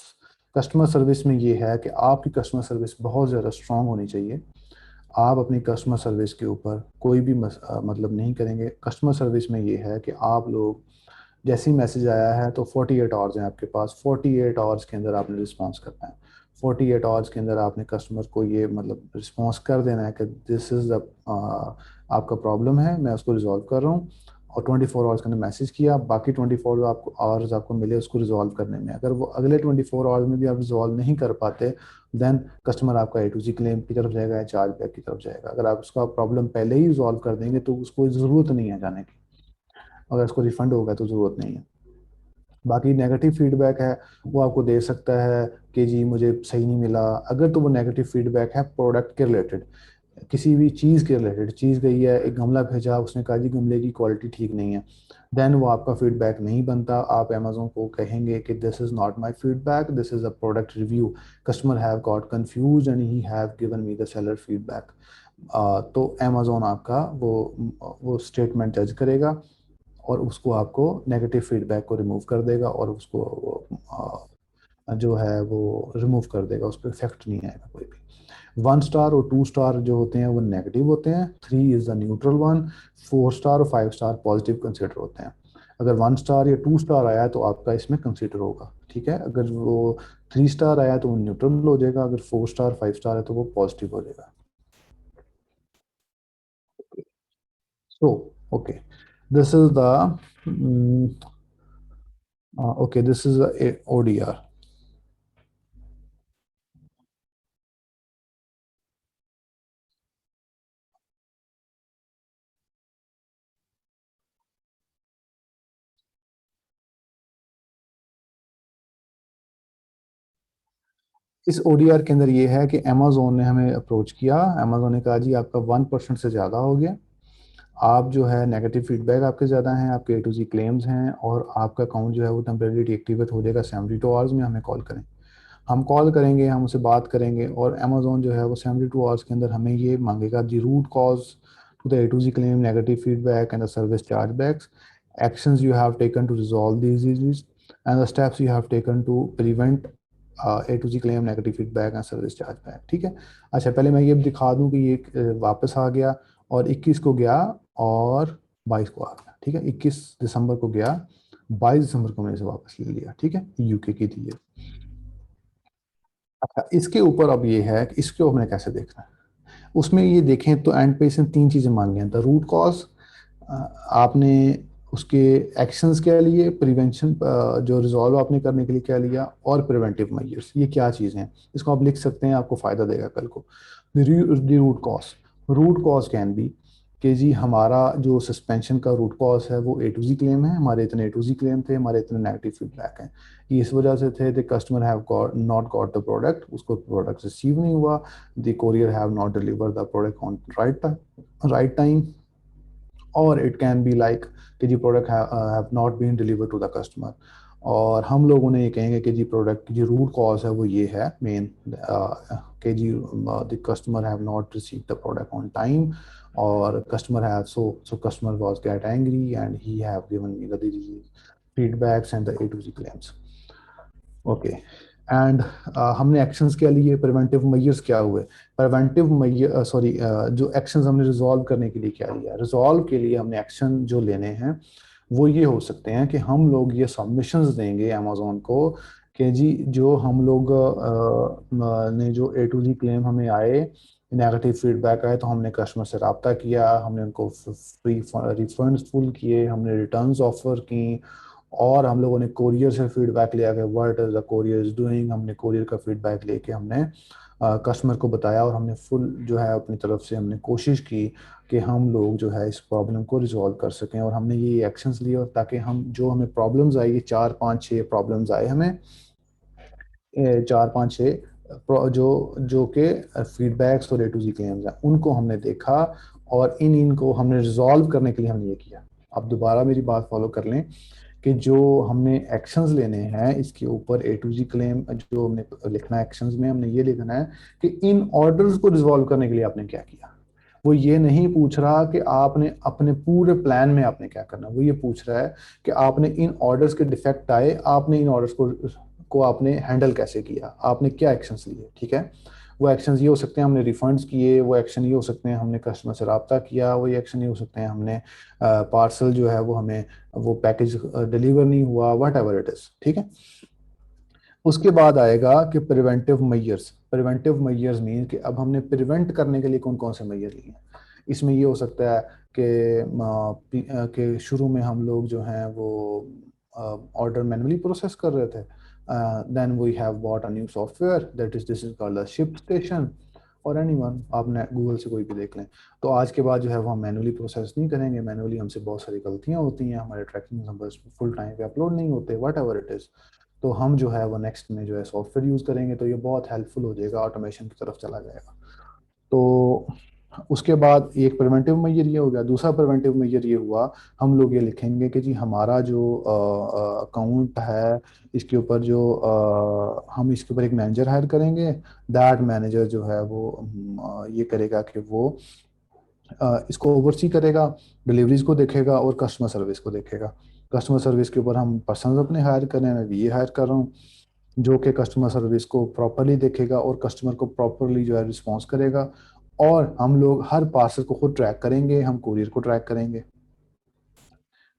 कस्टमर सर्विस में ये है कि आपकी कस्टमर सर्विस बहुत ज़्यादा स्ट्रांग होनी चाहिए। आप अपनी कस्टमर सर्विस के ऊपर कोई भी मतलब नहीं करेंगे। कस्टमर सर्विस में ये है कि आप लोग जैसे ही मैसेज आया है तो 48 आवर्स हैं आपके पास, 48 आवर्स के अंदर आपने रिस्पॉन्स करना है। 48 आवर्स के अंदर आपने कस्टमर को ये मतलब रिस्पॉन्स कर देना है कि दिस इज़ द आपका प्रॉब्लम है, मैं उसको रिजॉल्व कर रहा हूँ। और 24 आवर्स के अंदर मैसेज किया, बाकी 24 आपको आवर्स आपको मिले उसको रिजॉल्व करने में। अगर वो अगले 24 आवर्स में भी आप रिजॉल्व नहीं कर पाते, देन कस्टमर आपका A to Z क्लेम की तरफ जाएगा या चार्ज बैक की तरफ जाएगा। अगर आप उसका प्रॉब्लम पहले ही रिजॉल्व कर देंगे तो उसको ज़रूरत नहीं है जाने की, अगर उसको रिफंड होगा तो ज़रूरत नहीं है। बाकी नेगेटिव फीडबैक है वो आपको दे सकता है कि जी मुझे सही नहीं मिला। अगर तो वो नेगेटिव फीडबैक है प्रोडक्ट के रिलेटेड, किसी भी चीज़ के रिलेटेड, चीज़ गई है एक गमला भेजा उसने कहा जी गमले की क्वालिटी ठीक नहीं है, देन वो आपका फीडबैक नहीं बनता। आप अमेजोन को कहेंगे कि this is not my feedback, this is a product review, customer have got confuse and he have given me the seller feedback. तो अमेजोन आपका वो स्टेटमेंट जज करेगा और उसको आपको नेगेटिव फीडबैक को रिमूव कर देगा और उसको जो है वो रिमूव कर देगा, उस पर इफेक्ट नहीं आएगा कोई भी। 1 स्टार और 2 स्टार जो होते हैं वो नेगेटिव होते हैं, 3 is the neutral one, 4 star और 5 स्टार पॉजिटिव कंसिडर होते हैं। अगर 1 स्टार या 2 स्टार आया तो आपका इसमें कंसिडर होगा, ठीक है। अगर वो 3 स्टार आया तो वो न्यूट्रल हो जाएगा, अगर 4 स्टार 5 स्टार है तो वो पॉजिटिव हो जाएगा। So okay, this is the okay, this is a ODR. इस ODR के अंदर ये है कि अमेजोन ने हमें अप्रोच किया, अमेजोन ने कहा जी आपका 1% से ज़्यादा हो गया, आप जो है नेगेटिव फीडबैक आपके ज़्यादा हैं, आपके A to Z क्लेम्स हैं और आपका अकाउंट जो है वो टेम्परेरी डीएक्टिवेट हो जाएगा 72 आवर्स में, हमें कॉल करें। हम कॉल करेंगे, हम उससे बात करेंगे और अमेजोन जो है वो 72 आवर्स के अंदर हमें ये मांगेगा the root cause to the A to Z claim, negative feedback and the service chargebacks, actions you have taken to resolve these issues and the steps you have taken to prevent A to Z claim, negative feedback and service chargeback। ठीक है। अच्छा पहले मैं ये दिखा दूं कि ये वापस आ गया और 21 को गया और 22 को आ गया, ठीक है। 21 दिसंबर को गया, 22 दिसंबर को मैंने इसे वापस ले लिया, ठीक है। यूके की थी ये। अच्छा इसके ऊपर अब ये है कि इसको हमने कैसे देखना है। उसमें ये देखें तो एंड पे इसने 3 चीज़ें मांगी हैं, द रूट कॉज, आपने उसके एक्शंस क्या लिए, प्रिवेंशन जो रिजॉल्व आपने करने के लिए क्या लिया, और प्रिवेंटिव मेजर्स, ये क्या चीज़ें हैं। इसको आप लिख सकते हैं, आपको फ़ायदा देगा कल को। रूट कॉज कैन बी कि जी हमारा जो सस्पेंशन का रूट कॉज है वो A to Z क्लेम है, हमारे इतने A to Z क्लेम थे, हमारे इतने नेगेटिव फीडबैक हैं, ये इस वजह से थे the customer have got not got the product, उसको प्रोडक्ट रिसीव नहीं हुआ, the courier have not deliver the product on right time, और इट कैन बी लाइक कि जी product have not been deliver to the customer. और हम लोग उन्हें ये कहेंगे कि जी प्रोडक्ट की जो रूट कॉज है वो ये है मेन कि जी the customer have not receive the product on time और customer have so customer was get angry and he have given me the feedbacks and the A to Z claims. Okay and हमने actions क्या लिए, preventive measures क्या हुए, preventive measure sorry जो actions हमने resolve करने के लिए क्या लिया, रिजॉल्व के लिए हमने एक्शन जो लेने हैं वो ये हो सकते हैं कि हम लोग ये सबमिशंस देंगे अमेजोन को कि जी जो हम लोग ने जो A to Z क्लेम हमें आए, नेगेटिव फीडबैक आए, तो हमने कस्टमर से रब्ता किया, हमने उनको फ्री रिफंड्स फुल किए, हमने रिटर्न्स ऑफर की, और हम लोगों ने कोरियर से फीडबैक लिया कि what is the courier is doing, हमने कोरियर का फीडबैक लेके हमने कस्टमर को बताया और हमने फुल जो है अपनी तरफ से हमने कोशिश की कि हम लोग जो है इस प्रॉब्लम को रिजॉल्व कर सकें, और हमने ये एक्शंस लिए, और ताकि हम जो हमें प्रॉब्लम्स आई, ये 4 5 6 प्रॉब्लम्स आए हमें, 4 5 6 जो जो के फीडबैक्स और A to Z क्लेम्स हैं, उनको हमने देखा, और इनको हमने रिजॉल्व करने के लिए हमने ये किया। आप दोबारा मेरी बात फॉलो कर लें कि जो हमने एक्शंस लेने हैं इसके ऊपर A to Z क्लेम जो हमने लिखना है, एक्शंस में हमने ये लिखना है कि इन ऑर्डर्स को रिजॉल्व करने के लिए आपने क्या किया। वो ये नहीं पूछ रहा कि आपने अपने पूरे प्लान में आपने क्या करना, वो ये पूछ रहा है कि आपने इन ऑर्डर्स के डिफेक्ट आए, आपने इन ऑर्डर्स को आपने हैंडल कैसे किया, आपने क्या एक्शंस लिए। ठीक है, वो एक्शंस ये हो सकते हैं हमने रिफंड्स किए, वो एक्शन ये हो सकते हैं हमने कस्टमर से रब्ता किया, वो ये एक्शन ये हो सकते हैं हमने पार्सल जो है वो हमें वो पैकेज डिलीवर नहीं हुआ, वट एवर इट इज। ठीक है, उसके बाद आएगा कि preventive measures. Preventive measures mean कि अब हमने प्रिवेंट करने के लिए कौन कौन से मैयर लिए हैं। इसमें ये हो सकता है कि शुरू में हम लोग जो हैं वो ऑर्डर मैनुअली प्रोसेस कर रहे थे, then we have bought a new software that is this is called the ShipStation, और एनीवन, आपने गूगल से कोई भी देख लें। तो आज के बाद जो है वो हम मैनुअली प्रोसेस नहीं करेंगे, मैनुअली हमसे बहुत सारी गलतियां होती हैं, हमारे ट्रैकिंग नंबर्स फुल टाइम पे अपलोड नहीं होते, वट एवर इट इज़। तो हम जो है वो नेक्स्ट में जो है सॉफ्टवेयर यूज़ करेंगे, तो ये बहुत हेल्पफुल हो जाएगा, ऑटोमेशन की तरफ चला जाएगा। तो उसके बाद एक प्रिवेंटिव मेजर ये हो गया। दूसरा प्रिवेंटिव मेजर ये हुआ, हम लोग ये लिखेंगे कि जी हमारा जो अकाउंट है इसके ऊपर जो हम इसके ऊपर एक मैनेजर हायर करेंगे। दैट मैनेजर जो है वो ये करेगा कि वो इसको ओवरसी करेगा, डिलीवरीज को देखेगा और कस्टमर सर्विस को देखेगा। कस्टमर सर्विस के ऊपर हम पर्सन अपने हायर कर रहे हैं, मैं भी ये हायर कर रहा हूँ, जो कि कस्टमर सर्विस को प्रॉपरली देखेगा और कस्टमर को प्रॉपरली जो है रिस्पॉन्स करेगा। और हम लोग हर पार्सल को खुद ट्रैक करेंगे, हम कुरियर को ट्रैक करेंगे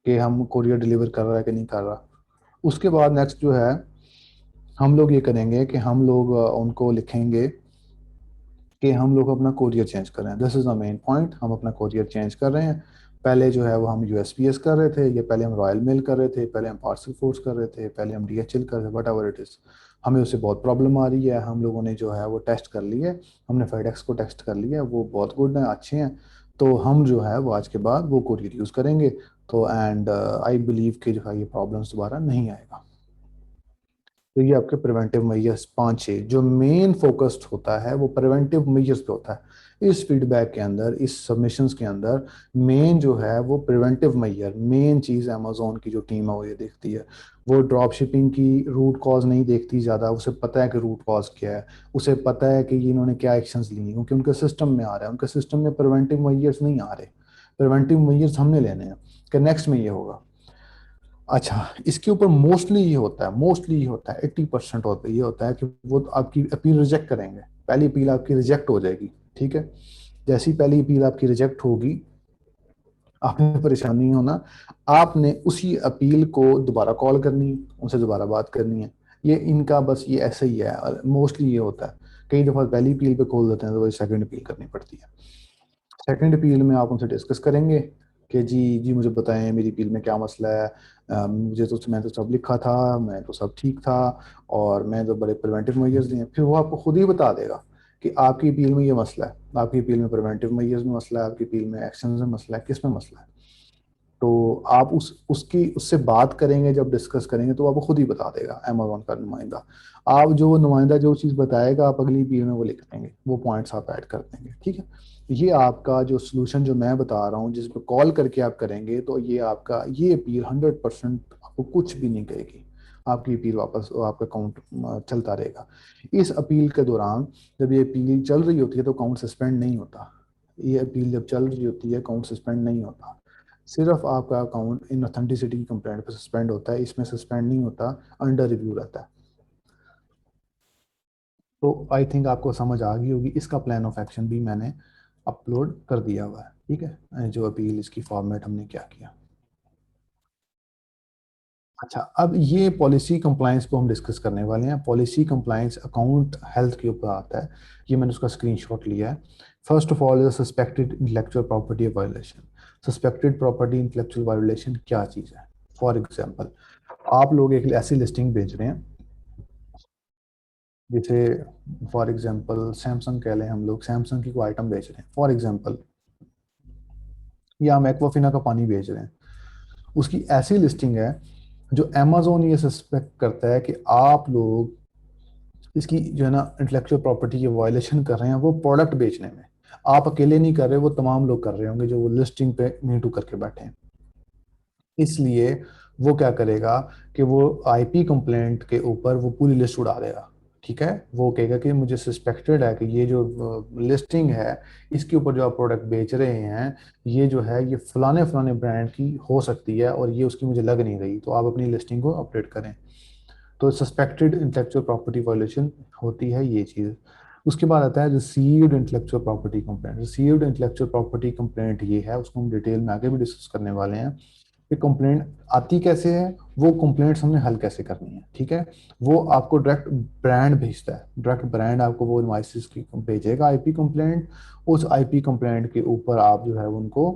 कि हम कुरियर डिलीवर कर रहा है कि नहीं कर रहा। उसके बाद नेक्स्ट जो है हम लोग ये करेंगे कि हम लोग उनको लिखेंगे कि हम लोग अपना कोरियर चेंज कर रहे हैं। This is the main point, हम अपना कोरियर चेंज कर रहे हैं। पहले जो है वो हम USPS कर रहे थे, या पहले हम रॉयल मेल कर रहे थे, पहले हम पार्सल फोर्स कर रहे थे, पहले हम DHL कर रहे थे, वट एवर इट इज़। हमें उससे बहुत प्रॉब्लम आ रही है, हम लोगों ने जो है वो टेस्ट कर लिया है, हमने फेडेक्स को टेस्ट कर लिया है, वो बहुत गुड हैं, अच्छे हैं। तो हम जो है वो आज के बाद वो कोरियर यूज़ करेंगे। तो एंड आई बिलीव कि जो है ये प्रॉब्लम्स दोबारा नहीं आएगा। तो ये आपके प्रिवेंटिव मेजर्स 5 6 जो मेन फोकस्ड होता है वो प्रिवेंटिव मेजर्स पे होता है। इस फीडबैक के अंदर, इस सबमिशंस के अंदर मेन जो है वो प्रिवेंटिव मेजर, मेन चीज़ अमेजोन की जो टीम है वो ये देखती है। वो ड्रॉप शिपिंग की रूट कॉज नहीं देखती ज़्यादा, उसे पता है कि रूट कॉज क्या है, उसे पता है कि ये इन्होंने क्या एक्शंस लिए, क्योंकि उनके सिस्टम में आ रहा है, उनके सिस्टम में प्रिवेंटिव मेजर्स नहीं आ रहे। प्रिवेंटिव मेजर्स हमने लेने हैं कि नेक्स्ट में ये होगा। अच्छा, इसके ऊपर मोस्टली ये होता है, मोस्टली ये होता है 80% होता है, ये होता है कि वो आपकी अपील रिजेक्ट करेंगे। पहली अपील आपकी रिजेक्ट हो जाएगी। ठीक है, जैसी पहली अपील आपकी रिजेक्ट होगी, आपने परेशान नहीं होना, आपने उसी अपील को दोबारा कॉल करनी है, उनसे दोबारा बात करनी है। ये इनका बस ये ऐसा ही है, मोस्टली ये होता है। कई दफ़ा पहली अपील पे कॉल देते हैं तो वही सेकंड अपील करनी पड़ती है। सेकंड अपील में आप उनसे डिस्कस करेंगे कि जी जी मुझे बताएं मेरी अपील में क्या मसला है। मुझे तो मैं तो सब लिखा था, मैं तो सब ठीक था, और मैं तो बड़े प्रिवेंटिव मेजर्स लिए। फिर वो आपको खुद ही बता देगा कि आपकी अपील में ये मसला है, आपकी अपील में प्रिवेंटिव मेजर्स में मसला है, आपकी अपील में एक्शन में मसला है, किस में मसला है। तो आप उसकी उससे बात करेंगे, जब डिस्कस करेंगे तो आपको खुद ही बता देगा अमेजोन का नुमाइंदा। आप जो वो नुमाइंदा जो चीज़ बताएगा आप अगली अपील में वो लिख देंगे, वो पॉइंट्स आप ऐड कर देंगे। ठीक है, ये आपका जो सोल्यूशन जो मैं बता रहा हूँ जिस पर कॉल करके आप करेंगे, तो ये आपका ये अपील 100% आपको कुछ भी नहीं करेगी। आपकी अपील वापस आपका अकाउंट चलता रहेगा। इस अपील के दौरान जब ये अपील चल रही होती है तो अकाउंट सस्पेंड नहीं होता। ये अपील जब चल रही होती है अकाउंट सस्पेंड नहीं होता, सिर्फ आपका अकाउंट इन ऑथेंटिसिटी की कंप्लेंट पे सस्पेंड होता है, इसमें सस्पेंड नहीं होता, अंडर रिव्यू रहता है। तो आई थिंक आपको समझ आ गई होगी, इसका प्लान ऑफ एक्शन भी मैंने अपलोड कर दिया हुआ है। ठीक है, जो अपील इसकी फॉर्मेट हमने क्या किया। अच्छा, अब ये पॉलिसी कंप्लायंस को हम डिस्कस करने वाले हैं। पॉलिसी कंप्लायंस अकाउंट हेल्थ के ऊपर आता है, ये मैंने उसका स्क्रीनशॉट लिया है। First of all is suspected intellectual property violation. Suspected property intellectual violation क्या चीज़ है। फॉर एग्जांपल, आप लोग एक ऐसी लिस्टिंग भेज रहे हैं जैसे फॉर एग्जांपल सैमसंग कह लें, हम लोग सैमसंग की कोई आइटम बेच रहे हैं फॉर एग्जांपल, या हम एक्वाफिना का पानी बेच रहे हैं, उसकी ऐसी लिस्टिंग है जो अमेजोन ये सस्पेक्ट करता है कि आप लोग इसकी जो है ना इंटेलेक्चुअल प्रॉपर्टी की वायलेशन कर रहे हैं वो प्रोडक्ट बेचने में। आप अकेले नहीं कर रहे, वो तमाम लोग कर रहे होंगे जो वो लिस्टिंग पे मीटू करके बैठे हैं। इसलिए वो क्या करेगा कि वो आईपी कंप्लेंट के ऊपर वो पूरी लिस्ट उड़ा देगा। ठीक है, वो कहेगा कि मुझे सस्पेक्टेड है कि ये जो लिस्टिंग है इसके ऊपर जो आप प्रोडक्ट बेच रहे हैं, ये जो है ये फलाने फलाने ब्रांड की हो सकती है और ये उसकी मुझे लग नहीं रही, तो आप अपनी लिस्टिंग को अपडेट करें। तो सस्पेक्टेड इंटेलेक्चुअल प्रॉपर्टी वायलेशन होती है ये चीज़। उसके बाद आता है received intellectual property complaint. Received intellectual property complaint ये है, उसको हम डिटेल में आगे भी डिस्कस करने वाले हैं कि कंप्लेंट आती कैसे है, वो कंप्लेंट्स हमने हल कैसे करनी है। ठीक है, वो आपको डायरेक्ट ब्रांड भेजता है, डायरेक्ट ब्रांड आपको वो इनवॉइसेस की भेजेगा आईपी कंप्लेंट। उस आईपी कंप्लेंट के ऊपर आप जो है उनको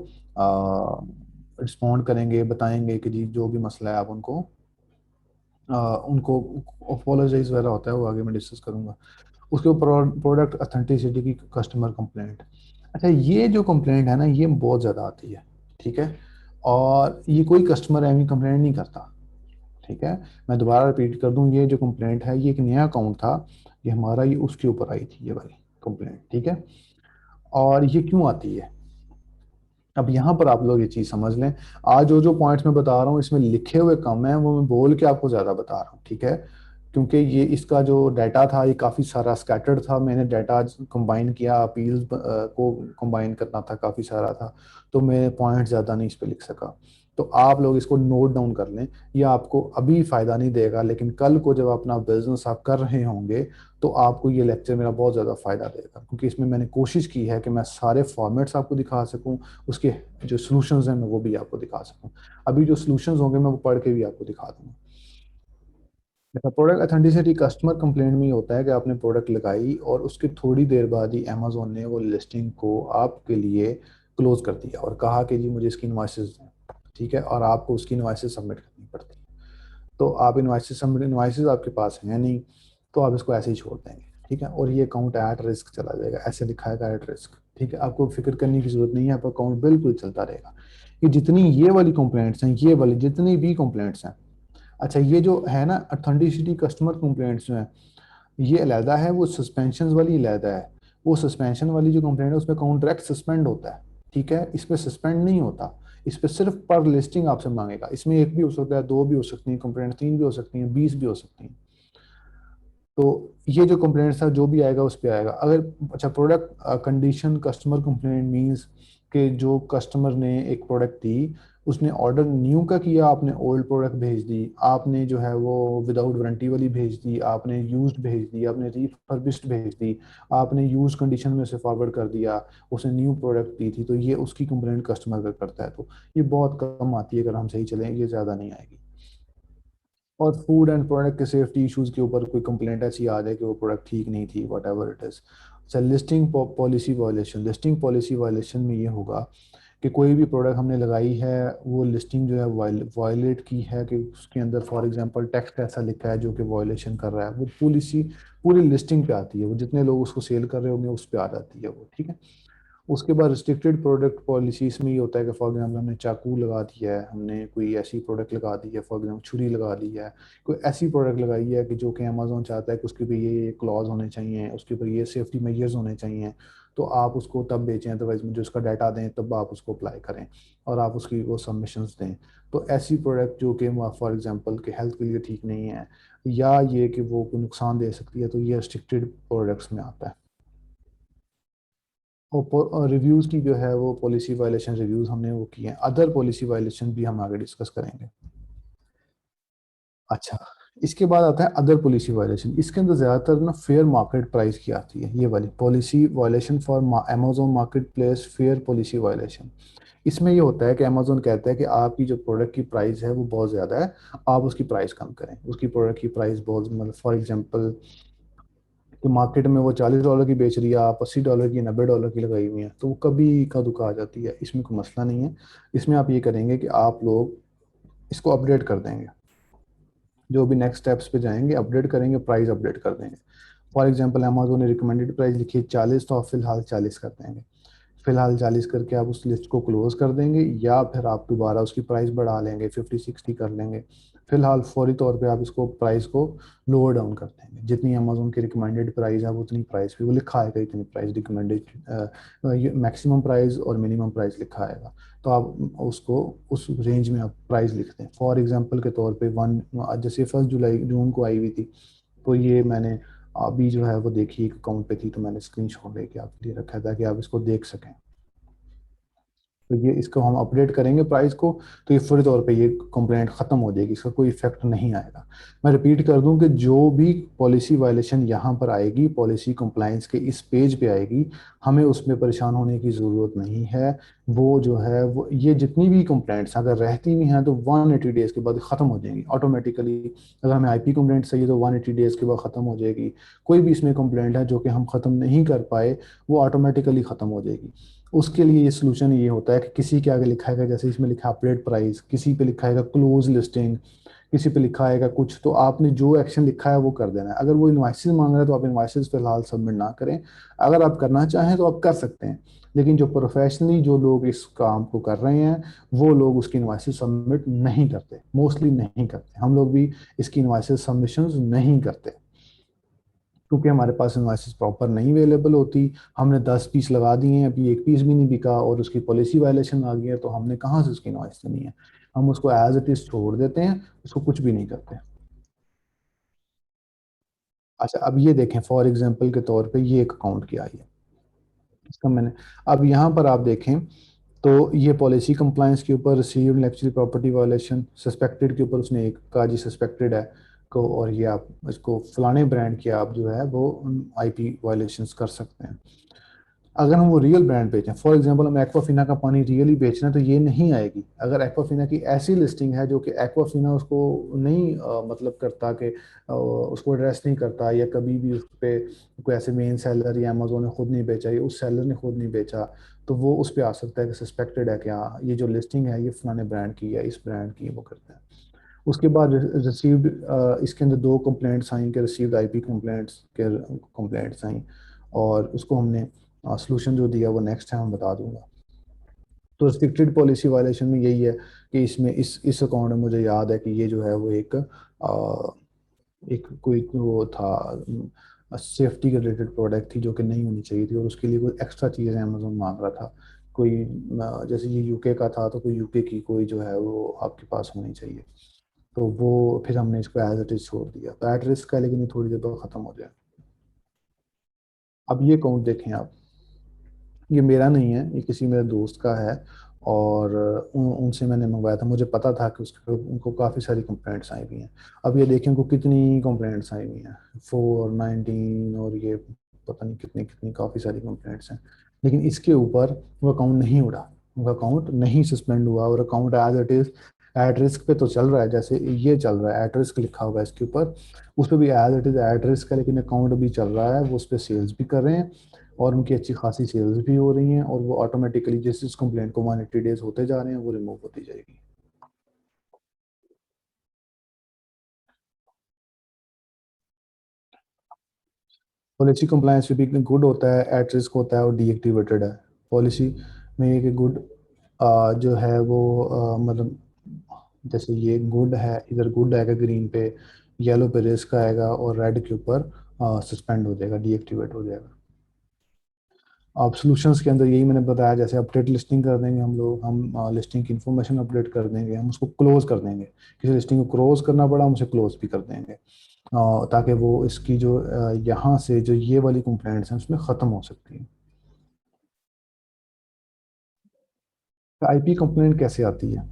रिस्पॉन्ड करेंगे, बताएंगे कि जी जो भी मसला है आप उनको उनको अपोलोजाइज वगैरह होता है वो आगे मैं डिस्कस करूंगा। उसके ऊपर प्रोडक्ट ऑथेंटिसिटी की कस्टमर कंप्लेंट। अच्छा, ये जो कंप्लेंट है ना ये बहुत ज़्यादा आती है। ठीक है, और ये कोई कस्टमर एवं कंप्लेंट नहीं करता। ठीक है, मैं दोबारा रिपीट कर दूं, ये जो कंप्लेंट है ये एक नया अकाउंट था, ये हमारा, ये उसके ऊपर आई थी ये वाली कंप्लेंट। ठीक है, और ये क्यों आती है, अब यहाँ पर आप लोग ये चीज़ समझ लें। आज जो जो पॉइंट्स मैं बता रहा हूँ इसमें लिखे हुए कम है, वो मैं बोल के आपको ज़्यादा बता रहा हूँ। ठीक है, क्योंकि ये इसका जो डाटा था ये काफ़ी सारा स्कैटर्ड था, मैंने डाटा कंबाइन किया, अपील्स को कंबाइन करना था, काफ़ी सारा था, तो मैं पॉइंट ज़्यादा नहीं इस पर लिख सका। तो आप लोग इसको नोट डाउन कर लें, ये आपको अभी फ़ायदा नहीं देगा, लेकिन कल को जब अपना बिजनेस आप कर रहे होंगे तो आपको ये लेक्चर मेरा बहुत ज़्यादा फ़ायदा देगा, क्योंकि इसमें मैंने कोशिश की है कि मैं सारे फॉर्मेट्स आपको दिखा सकूं, उसके जो सॉल्यूशंस हैं मैं वो भी आपको दिखा सकूं। अभी जो सॉल्यूशंस होंगे मैं वो पढ़ के भी आपको दिखा दूंगा। देखा, प्रोडक्ट अथेंटिसिटी कस्टमर कंप्लेंट में ही होता है कि आपने प्रोडक्ट लगाई और उसके थोड़ी देर बाद ही अमेजोन ने वो लिस्टिंग को आपके लिए क्लोज कर दिया और कहा कि जी मुझे इसकी इनवॉइसेस दें। ठीक है, और आपको उसकी इनवॉइसेस सबमिट करनी पड़ती है। तो आप इनवॉइसेस सबमिट, इनवॉइसेस आपके पास है नहीं, तो आप इसको ऐसे ही छोड़ देंगे। ठीक है, और ये अकाउंट एट रिस्क चला जाएगा, ऐसे लिखाएगा एट रिस्क। ठीक है, आपको फिक्र करने की जरूरत नहीं है, आपका अकाउंट बिल्कुल चलता रहेगा। ये जितनी ये वाली कंप्लेंट्स हैं, ये वाली जितनी भी कंप्लेंट्स हैं, अच्छा ये जो है ना ऑथेंटिसिटी कस्टमर कंप्लेंट्स जो है ये अलहदा है, वो सस्पेंशन वाली अलहदा है। वो सस्पेंशन वाली जो कंप्लेंट है उसमें अकाउंट डायरेक्ट सस्पेंड होता है। ठीक है, इस पे सस्पेंड नहीं होता, इस पे सिर्फ पर लिस्टिंग आपसे मांगेगा। इसमें एक भी हो सकता है, दो भी हो सकती हैं कंप्लेंट, तीन भी हो सकती हैं, 20 भी हो सकती हैं। तो ये जो कंप्लेंट्स था जो भी आएगा उस पे आएगा। अगर अच्छा product condition customer complaint means कि जो कस्टमर ने एक प्रोडक्ट दी, उसने ऑर्डर न्यू का किया, आपने ओल्ड प्रोडक्ट भेज दी, आपने जो है वो विदाउट वारंटी वाली भेज दी, आपने यूज्ड भेज दी, आपने रिफर्बिश्ड भेज दी, आपने यूज कंडीशन में से फॉरवर्ड कर दिया, उसने न्यू प्रोडक्ट दी थी, तो ये उसकी कंप्लेंट कस्टमर का करता है। तो ये बहुत कम आती है, अगर हम सही चलें ये ज़्यादा नहीं आएगी। और फूड एंड प्रोडक्ट के सेफ्टी इश्यूज के ऊपर कोई कंप्लेंट ऐसी आ जाए कि वो प्रोडक्ट ठीक नहीं थी, वट एवर इट इज। अच्छा, listing policy violation. Listing policy violation में ये होगा कि कोई भी प्रोडक्ट हमने लगाई है, वो लिस्टिंग जो है वायलेट की है, कि उसके अंदर फॉर एग्जांपल टेक्स्ट ऐसा लिखा है जो कि वायलेशन कर रहा है, वो पॉलिसी पूरी लिस्टिंग पे आती है, वो जितने लोग उसको सेल कर रहे होंगे उस पे आ जाती है वो। ठीक है, उसके बाद रिस्ट्रिक्टेड प्रोडक्ट पॉलिसीज में ये होता है कि फॉर एग्जांपल हमने चाकू लगा दिया है, हमने कोई ऐसी प्रोडक्ट लगा दी है, फॉर एग्जांपल छुरी लगा दी है, कोई ऐसी प्रोडक्ट लगाई है कि जो कि अमेजोन चाहता है कि उसके ऊपर ये क्लॉज होने चाहिए, उसके ऊपर ये सेफ्टी मेजर्स होने चाहिए, तो आप उसको तब बेचें, अदरवाइज मुझे उसका डाटा दें तब आप उसको अप्लाई करें और आप उसकी वो सबमिशंस दें। तो ऐसी प्रोडक्ट जो कि फॉर एग्जांपल के हेल्थ के लिए ठीक नहीं है, या ये कि वो कोई नुकसान दे सकती है, तो ये रिस्ट्रिक्टेड प्रोडक्ट्स में आता है। और रिव्यूज की जो है वो पॉलिसी वायलेशन रिव्यूज हमने वो किए हैं, अदर पॉलिसी वायलेशन भी हम आगे डिस्कस करेंगे। अच्छा, इसके बाद आता है अदर पॉलिसी वायलेशन। इसके अंदर ज्यादातर ना फेयर मार्केट प्राइस की आती है, ये वाली policy violation for Amazon market place fair policy violation. इसमें ये होता है कि अमेजोन कहता है कि आपकी जो प्रोडक्ट की प्राइस है वो बहुत ज़्यादा है, आप उसकी प्राइस कम करें। उसकी प्रोडक्ट की प्राइस बहुत, मतलब फॉर एग्जांपल कि मार्केट में वो $40 की बेच रही है, आप $80 की, $90 की लगाई हुई है, तो वो कभी का दुका आ जाती है, इसमें कोई मसला नहीं है। इसमें आप ये करेंगे कि आप लोग इसको अपडेट कर देंगे, जो भी नेक्स्ट स्टेप्स पे जाएंगे अपडेट करेंगे, प्राइस अपडेट कर देंगे। फॉर एग्जांपल अमेजोन ने रिकमेंडेड प्राइस लिखी है 40, तो आप फिलहाल 40 कर देंगे। फिलहाल 40 करके आप उस लिस्ट को क्लोज कर देंगे, या फिर आप दोबारा उसकी प्राइस बढ़ा लेंगे, 50-60 कर लेंगे। फिलहाल फौरी तौर पे आप इसको प्राइस को लोअर डाउन कर देंगे। जितनी अमेजोन की रिकमेंडेड प्राइस है वो उतनी प्राइस पे वो लिखा आएगा, इतनी प्राइस रिकमेंडेड, मैक्सिमम प्राइस और मिनिमम प्राइस लिखा आएगा। तो आप उसको उस रेंज में आप प्राइस लिख दें। फॉर एग्जांपल के तौर पे वन, जैसे 1 जुलाई जून को आई हुई थी, तो ये मैंने अभी जो है वो देखी एक अकाउंट पे थी, तो मैंने स्क्रीनशॉट लेके आपके लिए रखा था कि आप इसको देख सकें। तो ये इसको हम अपडेट करेंगे प्राइस को, तो ये फौरी तौर पे ये कंप्लेंट खत्म हो जाएगी, इसका कोई इफेक्ट नहीं आएगा। मैं रिपीट कर दूं कि जो भी पॉलिसी वायलेशन यहाँ पर आएगी, पॉलिसी कंप्लायंस के इस पेज पे आएगी, हमें उसमें परेशान होने की ज़रूरत नहीं है। वो जो है वो ये जितनी भी कंप्लेंट्स अगर रहती भी हैं तो 180 डेज़ के बाद ख़त्म हो जाएंगी ऑटोमेटिकली। अगर हमें आईपी कंप्लेंट चाहिए तो 180 डेज़ के बाद ख़त्म हो जाएगी। कोई भी इसमें कंप्लेंट है जो कि हम ख़त्म नहीं कर पाए, वो ऑटोमेटिकली ख़त्म हो जाएगी। उसके लिए ये सोल्यूशन ये होता है कि किसी के आगे लिखा है, जैसे इसमें लिखा है अपडेट प्राइस, किसी पे लिखा है क्लोज लिस्टिंग, किसी पे लिखा है कुछ, तो आपने जो एक्शन लिखा है वो कर देना है। अगर वो इनवाइसेस मांग रहा है तो आप इनवाइसेस फिलहाल सबमिट ना करें। अगर आप करना चाहें तो आप कर सकते हैं, लेकिन जो प्रोफेशनली जो लोग इस काम को कर रहे हैं वो लोग उसकी इनवाइसेस सबमिट नहीं करते, मोस्टली नहीं करते। हम लोग भी इसकी इनवाइसेस सबमिशन नहीं करते, क्योंकि हमारे पास इनवाइसेस प्रॉपर नहीं अवेलेबल होती। हमने 10 पीस लगा दिए हैं, अभी एक पीस भी नहीं बिका और उसकी पॉलिसी वायलेशन आ गई है, तो हमने कहाँ से उसकी इनवाइस देनी है? हम उसको एज इट इज छोड़ देते हैं, उसको कुछ भी नहीं करते। अच्छा, अब ये देखें फॉर एग्जांपल के तौर पे ये एक अकाउंट की आई है, इसका मैंने, अब यहाँ पर आप देखें तो ये पॉलिसी कंप्लायंस के ऊपर, received intellectual property violation, suspected के ऊपर उसने एक कहा जी सस्पेक्टेड है को, और ये आप इसको फलाने ब्रांड के आप जो है वो आईपी वायलेशंस कर सकते हैं। अगर हम वो रियल ब्रांड बेचें, फॉर एग्जांपल हम एक्वाफिना का पानी रियली बेच रहे हैं, तो ये नहीं आएगी। अगर एक्वाफिना की ऐसी लिस्टिंग है जो कि एक्वाफिना उसको नहीं मतलब करता कि उसको एड्रेस नहीं करता, या कभी भी उस पर कोई ऐसे मेन सेलर या अमेजोन ने खुद नहीं बेचा या उस सेलर ने खुद नहीं बेचा, तो वो उस पर आ सकता है कि सस्पेक्टेड है, क्या ये जो लिस्टिंग है ये फलाने ब्रांड की है, इस ब्रांड की है, वो करते हैं। उसके बाद रिसीव्ड, इसके अंदर 2 कंप्लेंट्स आई कि रिसीव्ड आईपी कंप्लेंट्स के कंप्लेंट्स आई, और उसको हमने सोल्यूशन जो दिया वो नेक्स्ट टाइम बता दूंगा। तो रिस्ट्रिक्टेड पॉलिसी वायलेशन में यही है कि इसमें इस अकाउंट में मुझे याद है कि ये जो है वो एक कोई वो था, सेफ्टी के रिलेटेड प्रोडक्ट थी जो कि नहीं होनी चाहिए थी, और उसके लिए कोई एक्स्ट्रा चीज़ें अमेजोन मांग रहा था। कोई जैसे ये यूके का था, तो कोई यूके की कोई जो है वो आपके पास होनी चाहिए। तो वो फिर हमने इसको एज इट इज छोड़ दिया। तो एट रिस्क है, लेकिन ये थोड़ी देर बाद खत्म हो जाए। अब ये अकाउंट देखें आप, ये मेरा नहीं है, ये किसी मेरे दोस्त का है, और उनसे मैंने मंगवाया था। मुझे पता था कि उसके उनको काफ़ी सारी कंप्लेंट्स आई हुई हैं। अब ये देखें उनको कितनी कंप्लेंट्स आई हुई हैं, 419, और ये पता नहीं कितनी कितनी काफ़ी सारी कंप्लेंट्स हैं। लेकिन इसके ऊपर वो अकाउंट नहीं उड़ा, वो अकाउंट नहीं सस्पेंड हुआ, और account as it is at risk पे तो चल रहा है। जैसे ये चल रहा है एट रिस्क लिखा हुआ है इसके ऊपर, उस पर भी as it is at risk है, लेकिन अकाउंट भी चल रहा है, वो उस पर सेल्स भी कर रहे हैं, और उनकी अच्छी खासी सेल्स भी हो रही हैं, और वो ऑटोमेटिकली जिस जिस कंप्लेंट को 180 डेज होते जा रहे हैं वो रिमूव होती जाएगी। पॉलिसी कंप्लायंस भी गुड होता है, एट रिस्क होता है, और डीएक्टिवेटेड है। पॉलिसी में ये कि गुड जो है वो मतलब जैसे ये गुड है, इधर गुड आएगा ग्रीन पे, येलो पे रिस्क आएगा, और रेड के ऊपर सस्पेंड हो जाएगा, डीएक्टिवेट हो जाएगा। आप सॉल्यूशंस के अंदर यही मैंने बताया, जैसे अपडेट लिस्टिंग कर देंगे हम लोग, हम लिस्टिंग की इंफॉर्मेशन अपडेट कर देंगे, हम उसको क्लोज कर देंगे। किसी लिस्टिंग को क्लोज करना पड़ा, हम उसे क्लोज भी कर देंगे, ताकि वो इसकी जो यहाँ से जो ये वाली कंप्लेंट्स हैं उसमें ख़त्म हो सकती है। आईपी कंप्लेंट कैसे आती है?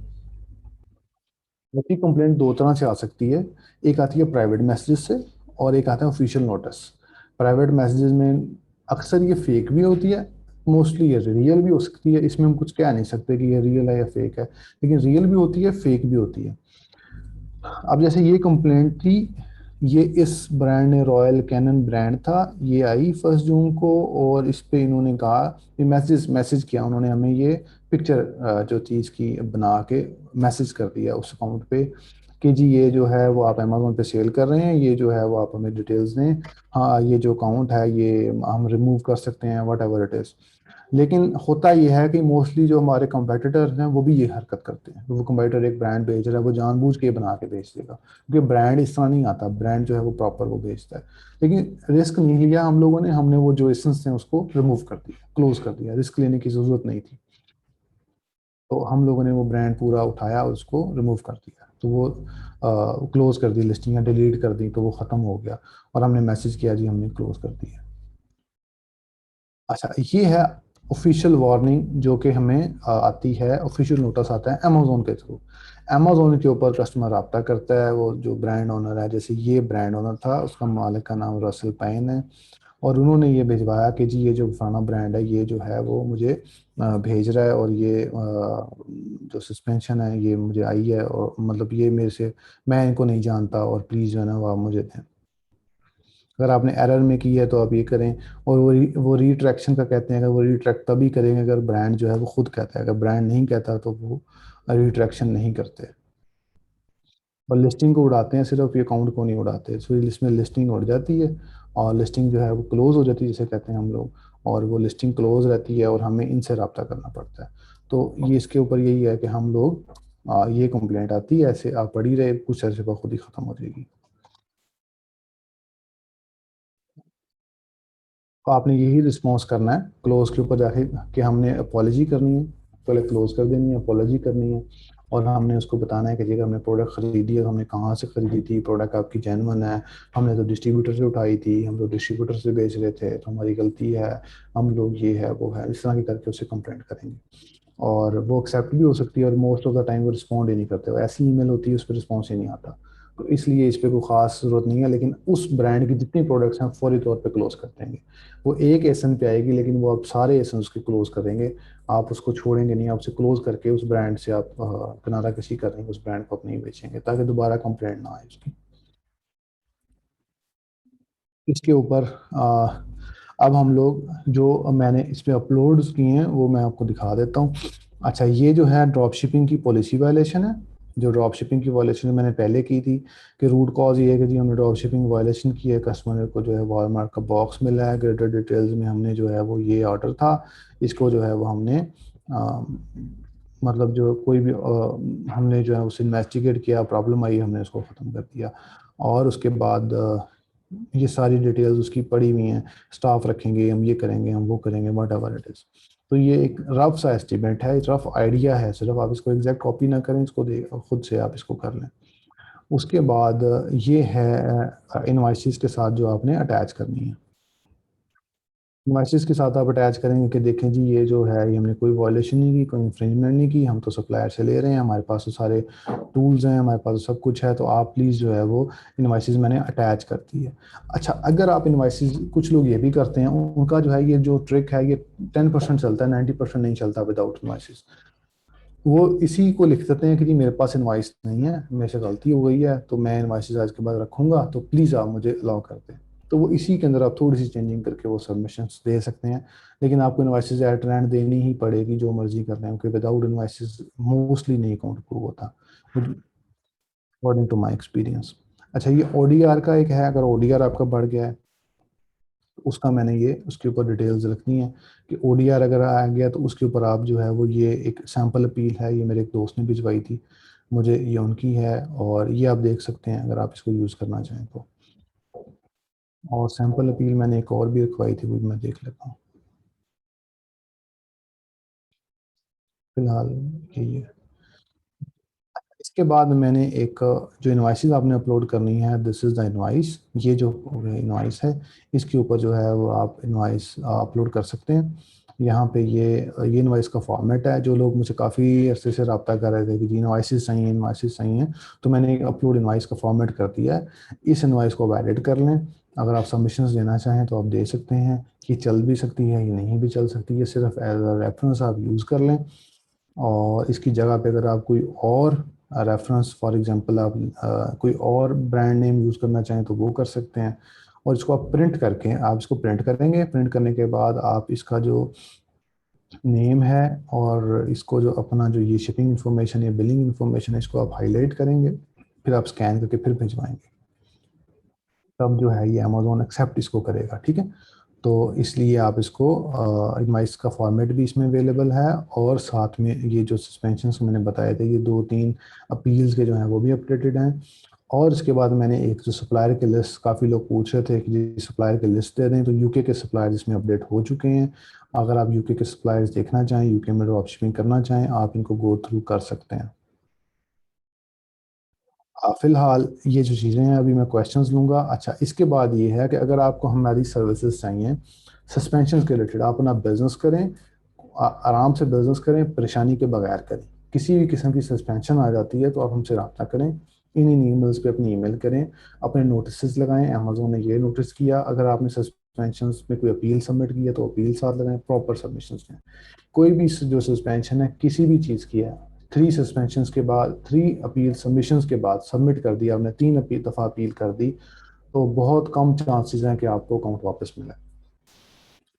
आईपी कंप्लेंट दो तरह से आ सकती है। एक आती है प्राइवेट मैसेजेस से, और एक आता है ऑफिशियल नोटिस। प्राइवेट मैसेजेस में अक्सर ये फेक भी होती है, मोस्टली ये रियल भी हो सकती है, इसमें हम कुछ कह नहीं सकते कि ये रियल है या फेक है, लेकिन रियल भी होती है, फेक भी होती है। अब जैसे ये कंप्लेंट थी, ये इस ब्रांड ने, रॉयल कैनन ब्रांड था, ये आई 1 जून को, और इस पे इन्होंने कहा, ये मैसेज मैसेज किया उन्होंने हमें, ये पिक्चर जो थी इसकी बना के मैसेज कर दिया उस अकाउंट पे कि जी ये जो है वो आप अमेजोन पे सेल कर रहे हैं, ये जो है वो आप हमें डिटेल्स दें, हाँ ये जो अकाउंट है ये हम रिमूव कर सकते हैं, वट एवर इट इज़। लेकिन होता यह है कि मोस्टली जो हमारे कंपेटिटर्स हैं वो भी ये हरकत करते हैं। वो कंपेटिटर एक ब्रांड बेच रहा है, वो जानबूझ के बना के बेच देगा, क्योंकि ब्रांड इस तरह नहीं आता, ब्रांड जो है वो प्रॉपर वो बेचता है। लेकिन रिस्क नहीं लिया हम लोगों ने, हमने वो जो एसेंस थे उसको रिमूव कर दिया, क्लोज कर दिया, रिस्क लेने की जरूरत नहीं थी। तो हम लोगों ने वो ब्रांड पूरा उठाया और उसको रिमूव कर दिया, तो वो क्लोज कर दी, लिस्टिंग डिलीट कर दी, तो वो ख़त्म हो गया। और हमने मैसेज किया जी हमने क्लोज कर दिया। अच्छा, ये है ऑफिशियल वार्निंग जो कि हमें आती है, ऑफिशियल नोटिस आता है अमेजोन के थ्रू। अमेजोन के ऊपर कस्टमर रब्ता करता है, वो जो ब्रांड ओनर है, जैसे ये ब्रांड ओनर था, उसका मालिक का नाम रसल पैन है, और उन्होंने ये भिजवाया कि जी ये जो फलाना ब्रांड है ये जो है वो मुझे भेज रहा है, और ये जो सस्पेंशन है ये मुझे आई है, और मतलब ये मेरे से, मैं इनको नहीं जानता, और प्लीज़ जो है ना वो आप मुझे दें। अगर आपने एरर में की है तो आप ये करें। और वो रीट्रैक्शन का कहते हैं, अगर वो रीट्रैक्ट तभी करेंगे अगर ब्रांड जो है वो खुद कहता है, अगर ब्रांड नहीं कहता तो वो रीट्रैक्शन नहीं करते। और लिस्टिंग को उड़ाते हैं, सिर्फ ये अकाउंट को नहीं उड़ाते, सो इसमें लिस्टिंग उड़ जाती है, और लिस्टिंग जो है वो क्लोज हो जाती है जिसे कहते हैं हम लोग, और वो लिस्टिंग क्लोज रहती है और हमें इनसे रब्ता करना पड़ता है। तो ये इसके ऊपर यही है कि हम लोग ये कंप्लेंट आती है, ऐसे आप पढ़ी रहे, कुछ अर्से बाद खुद ही ख़त्म हो जाएगी। तो आपने यही रिस्पॉन्स करना है क्लोज के ऊपर जाके, कि हमने अपॉलॉजी करनी है, पहले क्लोज कर देनी है, अपॉलॉजी करनी है, और हमने उसको बताना है कि जी हमने प्रोडक्ट खरीदी है, हमने कहाँ से खरीदी थी, प्रोडक्ट आपकी जेन्युइन है, हमने तो डिस्ट्रीब्यूटर से उठाई थी, हम तो डिस्ट्रीब्यूटर से बेच रहे थे, तो हमारी गलती है, हम लोग ये है वो है, इस तरह की करके उससे कंप्लेंट करेंगे। और वो एक्सेप्ट भी हो सकती है, और मोस्ट ऑफ द टाइम वो रिस्पॉन्ड ही नहीं करते, वो ऐसी ईमेल होती है उस पर रिस्पॉन्स ही नहीं आता। तो इसलिए इस पर कोई खास जरूरत नहीं है, लेकिन उस ब्रांड की जितनी प्रोडक्ट्स हैं फौरी तौर पे क्लोज कर देंगे। वो एक एसन पे आएगी, लेकिन वो आप सारे एसन उसके क्लोज कर देंगे, आप उसको छोड़ेंगे नहीं, आप उसे क्लोज करके उस ब्रांड से आप किनारा कशी कर देंगे, उस ब्रांड को आप नहीं बेचेंगे, ताकि दोबारा कंप्लेंट ना आए उसकी। इसके ऊपर अब हम लोग जो मैंने इस पे अपलोड्स किए हैं वो मैं आपको दिखा देता हूँ। अच्छा, ये जो है ड्रॉप शिपिंग की पॉलिसी वायलेशन है। जो ड्रॉप शिपिंग की वायलेशन मैंने पहले की थी, कि रूट कॉज ये है कि जी हमने ड्रॉप शिपिंग वायलेशन की है, कस्टमर को जो है वॉलमार्ट का बॉक्स मिला है, ग्रेटर डिटेल्स में हमने जो है वो ये ऑर्डर था, इसको जो है वो हमने मतलब जो कोई भी हमने जो है उसे इन्वेस्टिगेट किया, प्रॉब्लम आई, हमने उसको ख़त्म कर दिया। और उसके बाद ये सारी डिटेल्स उसकी पड़ी हुई हैं, स्टाफ रखेंगे, हम ये करेंगे, हम वो करेंगे, वट एवर इट इज़। तो ये एक रफ सा एस्टिमेट है, रफ आइडिया है, सिर्फ आप इसको एग्जैक्ट कॉपी ना करें, इसको दे खुद से आप इसको कर लें। उसके बाद ये है इनवाइसेस के साथ जो आपने अटैच करनी है। इनवाइसेस के साथ आप अटैच करेंगे कि देखें जी ये जो है ये हमने कोई वॉयलेशन नहीं की, कोई इंफ्रिंजमेंट नहीं की, हम तो सप्लायर से ले रहे हैं, हमारे पास तो सारे टूल्स हैं, हमारे पास तो सब कुछ है, तो आप प्लीज़ जो है वो इनवाइसेस मैंने अटैच कर दी है। अच्छा, अगर आप इनवाइसेस, कुछ लोग ये भी करते हैं, उनका जो है ये जो ट्रिक है ये 10% चलता है, 90% नहीं चलता विदाउट इनवाइसेस। वो इसी को लिख देते हैं कि जी मेरे पास इनवाइस नहीं है, मेरे से गलती हो गई है, तो मैं इनवाइसेस आज के बाद रखूंगा, तो प्लीज़ आप मुझे अलाउ कर दें। तो वो इसी के अंदर आप थोड़ी सी चेंजिंग करके वो सबमिशंस दे सकते हैं। लेकिन आपको इनवाइसेस एट एंड देनी ही पड़ेगी, जो मर्जी कर रहे हैं, क्योंकि विदाउट इनवाइसेस मोस्टली नहीं अकाउंट प्रूव होता, अकॉर्डिंग टू माई एक्सपीरियंस। अच्छा, ये ओडीआर का एक है, अगर ओडीआर आपका बढ़ गया है तो उसका मैंने ये उसके ऊपर डिटेल्स रखनी है, कि ओडीआर अगर आ गया तो उसके ऊपर आप जो है वो, ये एक सैम्पल अपील है, ये मेरे एक दोस्त ने भिजवाई थी मुझे, ये उनकी है, और ये आप देख सकते हैं अगर आप इसको यूज़ करना चाहें तो। और सैम्पल अपील मैंने एक और भी रखवाई थी, वो भी मैं देख लेता हूँ। फिलहाल यही है। इसके बाद मैंने एक, जो इनवाइसेस आपने अपलोड करनी है, दिस इज़ द इनवाइस, ये जो इनवाइस है इसके ऊपर जो है वो आप इनवाइस अपलोड कर सकते हैं। यहाँ पे ये इनवाइस का फॉर्मेट है। जो लोग मुझे काफ़ी अरसे से रब्ता कर रहे थे कि जी इनवाइसेस सही हैं, इनवाइसेस सही हैं, तो मैंने एक अपलोड इनवाइस का फॉर्मेट कर दिया है। इस इनवाइस को आप एडिट कर लें। अगर आप सबमिशंस देना चाहें तो आप दे सकते हैं। ये चल भी सकती है, ये नहीं भी चल सकती है, सिर्फ एज अ रेफरेंस आप यूज़ कर लें। और इसकी जगह पे अगर आप कोई और रेफरेंस, फॉर एग्जांपल आप कोई और ब्रांड नेम यूज़ करना चाहें तो वो कर सकते हैं। और इसको आप प्रिंट करके, आप इसको प्रिंट करेंगे, प्रिंट करने के बाद आप इसका जो नेम है और इसको जो अपना जो ये शिपिंग इन्फॉर्मेशन या बिलिंग इन्फॉर्मेशन है, इसको आप हाईलाइट करेंगे। फिर आप स्कैन करके फिर भिजवाएंगे, तब जो है ये अमेजोन एक्सेप्ट इसको करेगा। ठीक है, तो इसलिए आप इसको इनवाइस का फॉर्मेट भी इसमें अवेलेबल है, और साथ में ये जो सस्पेंशन मैंने बताए थे, ये 2-3 अपील्स के जो हैं वो भी अपडेटेड हैं। और इसके बाद मैंने एक जो सप्लायर के लिस्ट, काफ़ी लोग पूछ रहे थे कि जी सप्लायर के लिस्ट दे दें, तो यूके के सप्लायर्स इसमें अपडेट हो चुके हैं। अगर आप यूके के सप्लायर्स देखना चाहें, यूके में ड्रॉप शिपिंग करना चाहें, आप इनको गो थ्रू कर सकते हैं। फिलहाल ये जो चीज़ें हैं, अभी मैं क्वेश्चंस लूँगा। अच्छा, इसके बाद ये है कि अगर आपको हमारी सर्विसेज चाहिए सस्पेंशन के रिलेटेड, आप अपना बिजनेस करें, आराम से बिजनेस करें, परेशानी के बगैर करें। किसी भी किस्म की सस्पेंशन आ जाती है तो आप हमसे रब्ता करें, इन ईमेल्स पे अपनी ईमेल करें, अपने नोटिस लगाएं, अमेजोन ने ये नोटिस किया, अगर आपने सस्पेंशन में कोई अपील सबमिट की है तो अपील साथ लगाएं, प्रॉपर सबमिशन दें। कोई भी जो सस्पेंशन है किसी भी चीज़ की है, 3 सस्पेंशन के बाद, 3 अपील सबमिशन के बाद सबमिट कर दिया आपने, 3 दफ़ा अपील कर दी, तो बहुत कम चांसेस हैं कि आपको अकाउंट वापस मिले।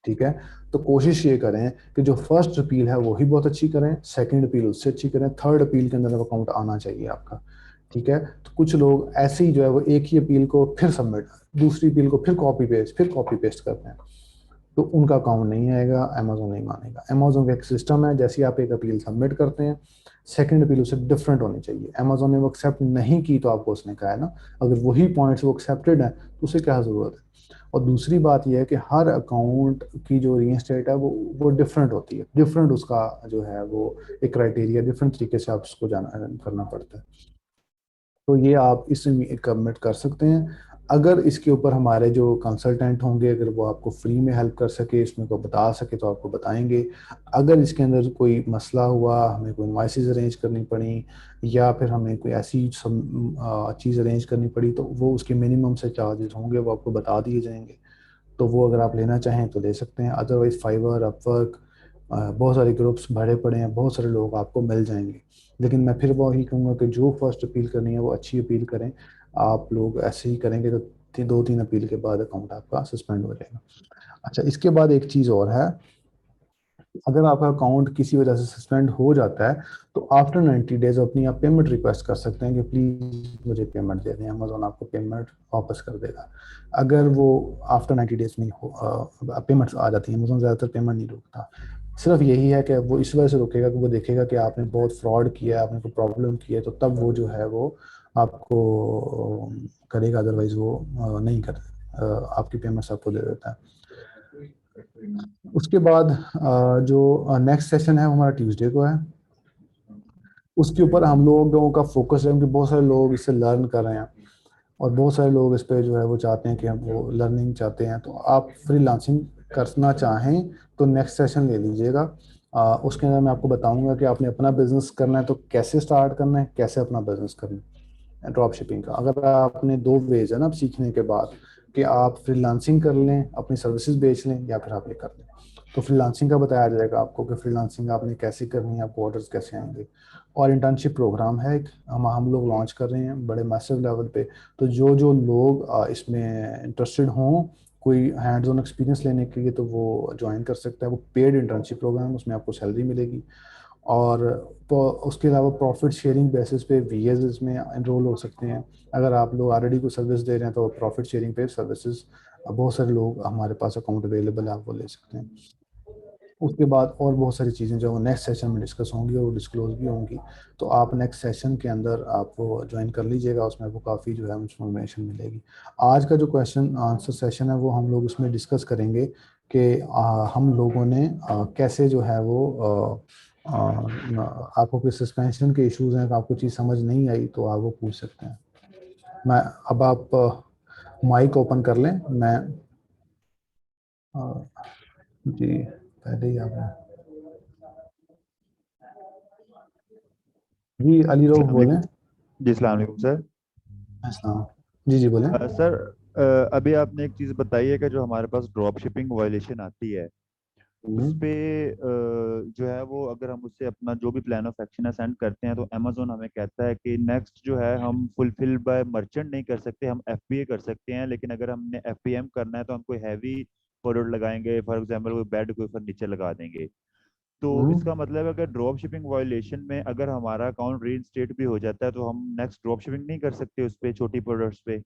ठीक है, तो कोशिश ये करें कि जो फर्स्ट अपील है वो ही बहुत अच्छी करें, सेकंड अपील उससे अच्छी करें, थर्ड अपील के अंदर अकाउंट आना चाहिए आपका। ठीक है, तो कुछ लोग ऐसे ही जो है वो एक ही अपील को फिर सबमिट, दूसरी अपील को फिर कॉपी पेस्ट करते हैं, तो उनका अकाउंट नहीं आएगा, अमेजोन नहीं मानेगा। अमेजोन का एक सिस्टम है, जैसे आप एक अपील सबमिट करते हैं, सेकंड अपील उससे डिफरेंट होनी चाहिए। अमेजोन ने वो एक्सेप्ट नहीं की तो आपको उसने कहा है ना, अगर वही पॉइंट्स वो एक्सेप्टेड है तो उसे क्या ज़रूरत है। और दूसरी बात यह है कि हर अकाउंट की जो रीइंस्टेट है वो डिफरेंट होती है, डिफरेंट उसका जो है वो एक क्राइटेरिया, डिफरेंट तरीके से आप उसको जाना करना पड़ता है। तो ये आप इसमें कमिट कर सकते हैं। अगर इसके ऊपर हमारे जो कंसल्टेंट होंगे, अगर वो आपको फ्री में हेल्प कर सके, इसमें को बता सके, तो आपको बताएंगे। अगर इसके अंदर कोई मसला हुआ, हमें कोई इनवाइसेस अरेंज करनी पड़ी, या फिर हमें कोई ऐसी चीज़ अरेंज करनी पड़ी, तो वो उसके मिनिमम से चार्जेस होंगे, वो आपको बता दिए जाएंगे। तो वो अगर आप लेना चाहें तो ले सकते हैं, अदरवाइज फाइवर, अपवर्क, बहुत सारे ग्रुप्स भरे पड़े हैं, बहुत सारे लोग आपको मिल जाएंगे। लेकिन मैं फिर वही कहूँगा कि जो फर्स्ट अपील करनी है वो अच्छी अपील करें। आप लोग ऐसे ही करेंगे तो 2-3 अपील के बाद अकाउंट आपका सस्पेंड हो जाएगा। अच्छा, इसके बाद एक चीज़ और है, अगर आपका अकाउंट किसी वजह से सस्पेंड हो जाता है तो आफ्टर 90 डेज अपनी आप पेमेंट रिक्वेस्ट कर सकते हैं कि प्लीज़ मुझे पेमेंट दे दें, अमेजोन आपको पेमेंट वापस कर देगा। अगर वो आफ्टर 90 डेज में हो पेमेंट्स आ जाती हैं, अमेजोन ज़्यादातर पेमेंट नहीं रोकता। सिर्फ यही है कि वो इस वजह से रोकेगा कि वो देखेगा कि आपने बहुत फ्रॉड किया है, आपने कोई प्रॉब्लम की है, तो तब वो जो है वो आपको करेगा, अदरवाइज वो नहीं कर, आपकी पेमेंट्स आपको दे देता है। उसके बाद जो नेक्स्ट सेशन है वो हमारा ट्यूसडे को है। उसके ऊपर हम लोगों का फोकस है, क्योंकि बहुत सारे लोग इससे लर्न कर रहे हैं, और बहुत सारे लोग इस पे जो है वो चाहते हैं कि हम वो लर्निंग चाहते हैं। तो आप फ्रीलांसिंग करना चाहें तो नेक्स्ट सेशन ले लीजिएगा। उसके अंदर मैं आपको बताऊंगा कि आपने अपना बिजनेस करना है तो कैसे स्टार्ट करना है, कैसे अपना बिजनेस करना है ड्रॉप शिपिंग का। अगर आपने दो वेज है ना अब सीखने के बाद, कि आप फ्रीलांसिंग कर लें, अपनी सर्विसेज बेच लें, या फिर आप ये कर लें। तो फ्रीलांसिंग का बताया जाएगा आपको कि फ्रीलांसिंग आपने कैसे करनी है, आपको ऑर्डर्स कैसे आएंगे। और इंटर्नशिप प्रोग्राम है एक, हम लोग लॉन्च कर रहे हैं बड़े मैसिव लेवल पे। तो जो जो लोग इसमें इंटरेस्टेड हों, कोई हैंड्स ऑन एक्सपीरियंस लेने के लिए, तो वो ज्वाइन कर सकता है। वो पेड इंटर्नशिप प्रोग्राम, उसमें आपको सैलरी मिलेगी। और उसके अलावा प्रॉफिट शेयरिंग बेसिस पे वीएस इसमें इनरोल हो सकते हैं। अगर आप लोग ऑलरेडी कोई सर्विस दे रहे हैं तो प्रॉफिट शेयरिंग पे सर्विसेज, बहुत सारे लोग हमारे पास अकाउंट अवेलेबल है, आप वो ले सकते हैं। उसके बाद और बहुत सारी चीज़ें जो नेक्स्ट सेशन में डिस्कस होंगी और डिस्क्लोज भी होंगी, तो आप नेक्स्ट सेशन के अंदर आप वो ज्वाइन कर लीजिएगा, उसमें आपको काफ़ी जो है इंफॉर्मेशन मिलेगी। आज का जो क्वेश्चन आंसर सेशन है वो हम लोग उसमें डिस्कस करेंगे कि हम लोगों ने कैसे जो है वो आपको कोई सस्पेंशन के इश्यूज हैं, तो आपको चीज़ समझ नहीं आई तो आप वो पूछ सकते हैं। मैं अब आप माइक ओपन कर लें, मैं जी पहले ही आपने जी अली रोफ अस्सलाम बोलें। वालेकुम। जी अस्सलाम वालेकुम सर। हाँ जी जी बोलें। सर, अभी आपने एक चीज़ बताई है कि जो हमारे पास ड्रॉप शिपिंग वायलेशन आती है उस पे जो है वो अगर हम उससे अपना जो भी प्लान ऑफ एक्शन है सेंड करते हैं तो अमेजोन हमें कहता है कि नेक्स्ट जो है हम फुलफिल बाय मर्चेंट नहीं कर सकते, हम एफबीए कर सकते हैं। लेकिन अगर हमने एफबीएम करना है तो हम कोई हैवी प्रोडक्ट लगाएंगे, फॉर एग्जांपल कोई बेड कोई फर्नीचर लगा देंगे। तो हम्म। इसका मतलब है अगर ड्रॉप शिपिंग वायलेशन में अगर हमारा अकाउंट रीइंस्टेट भी हो जाता है तो हम नेक्स्ट ड्रॉप शिपिंग नहीं कर सकते उस पे, छोटी प्रोडक्ट्स पे?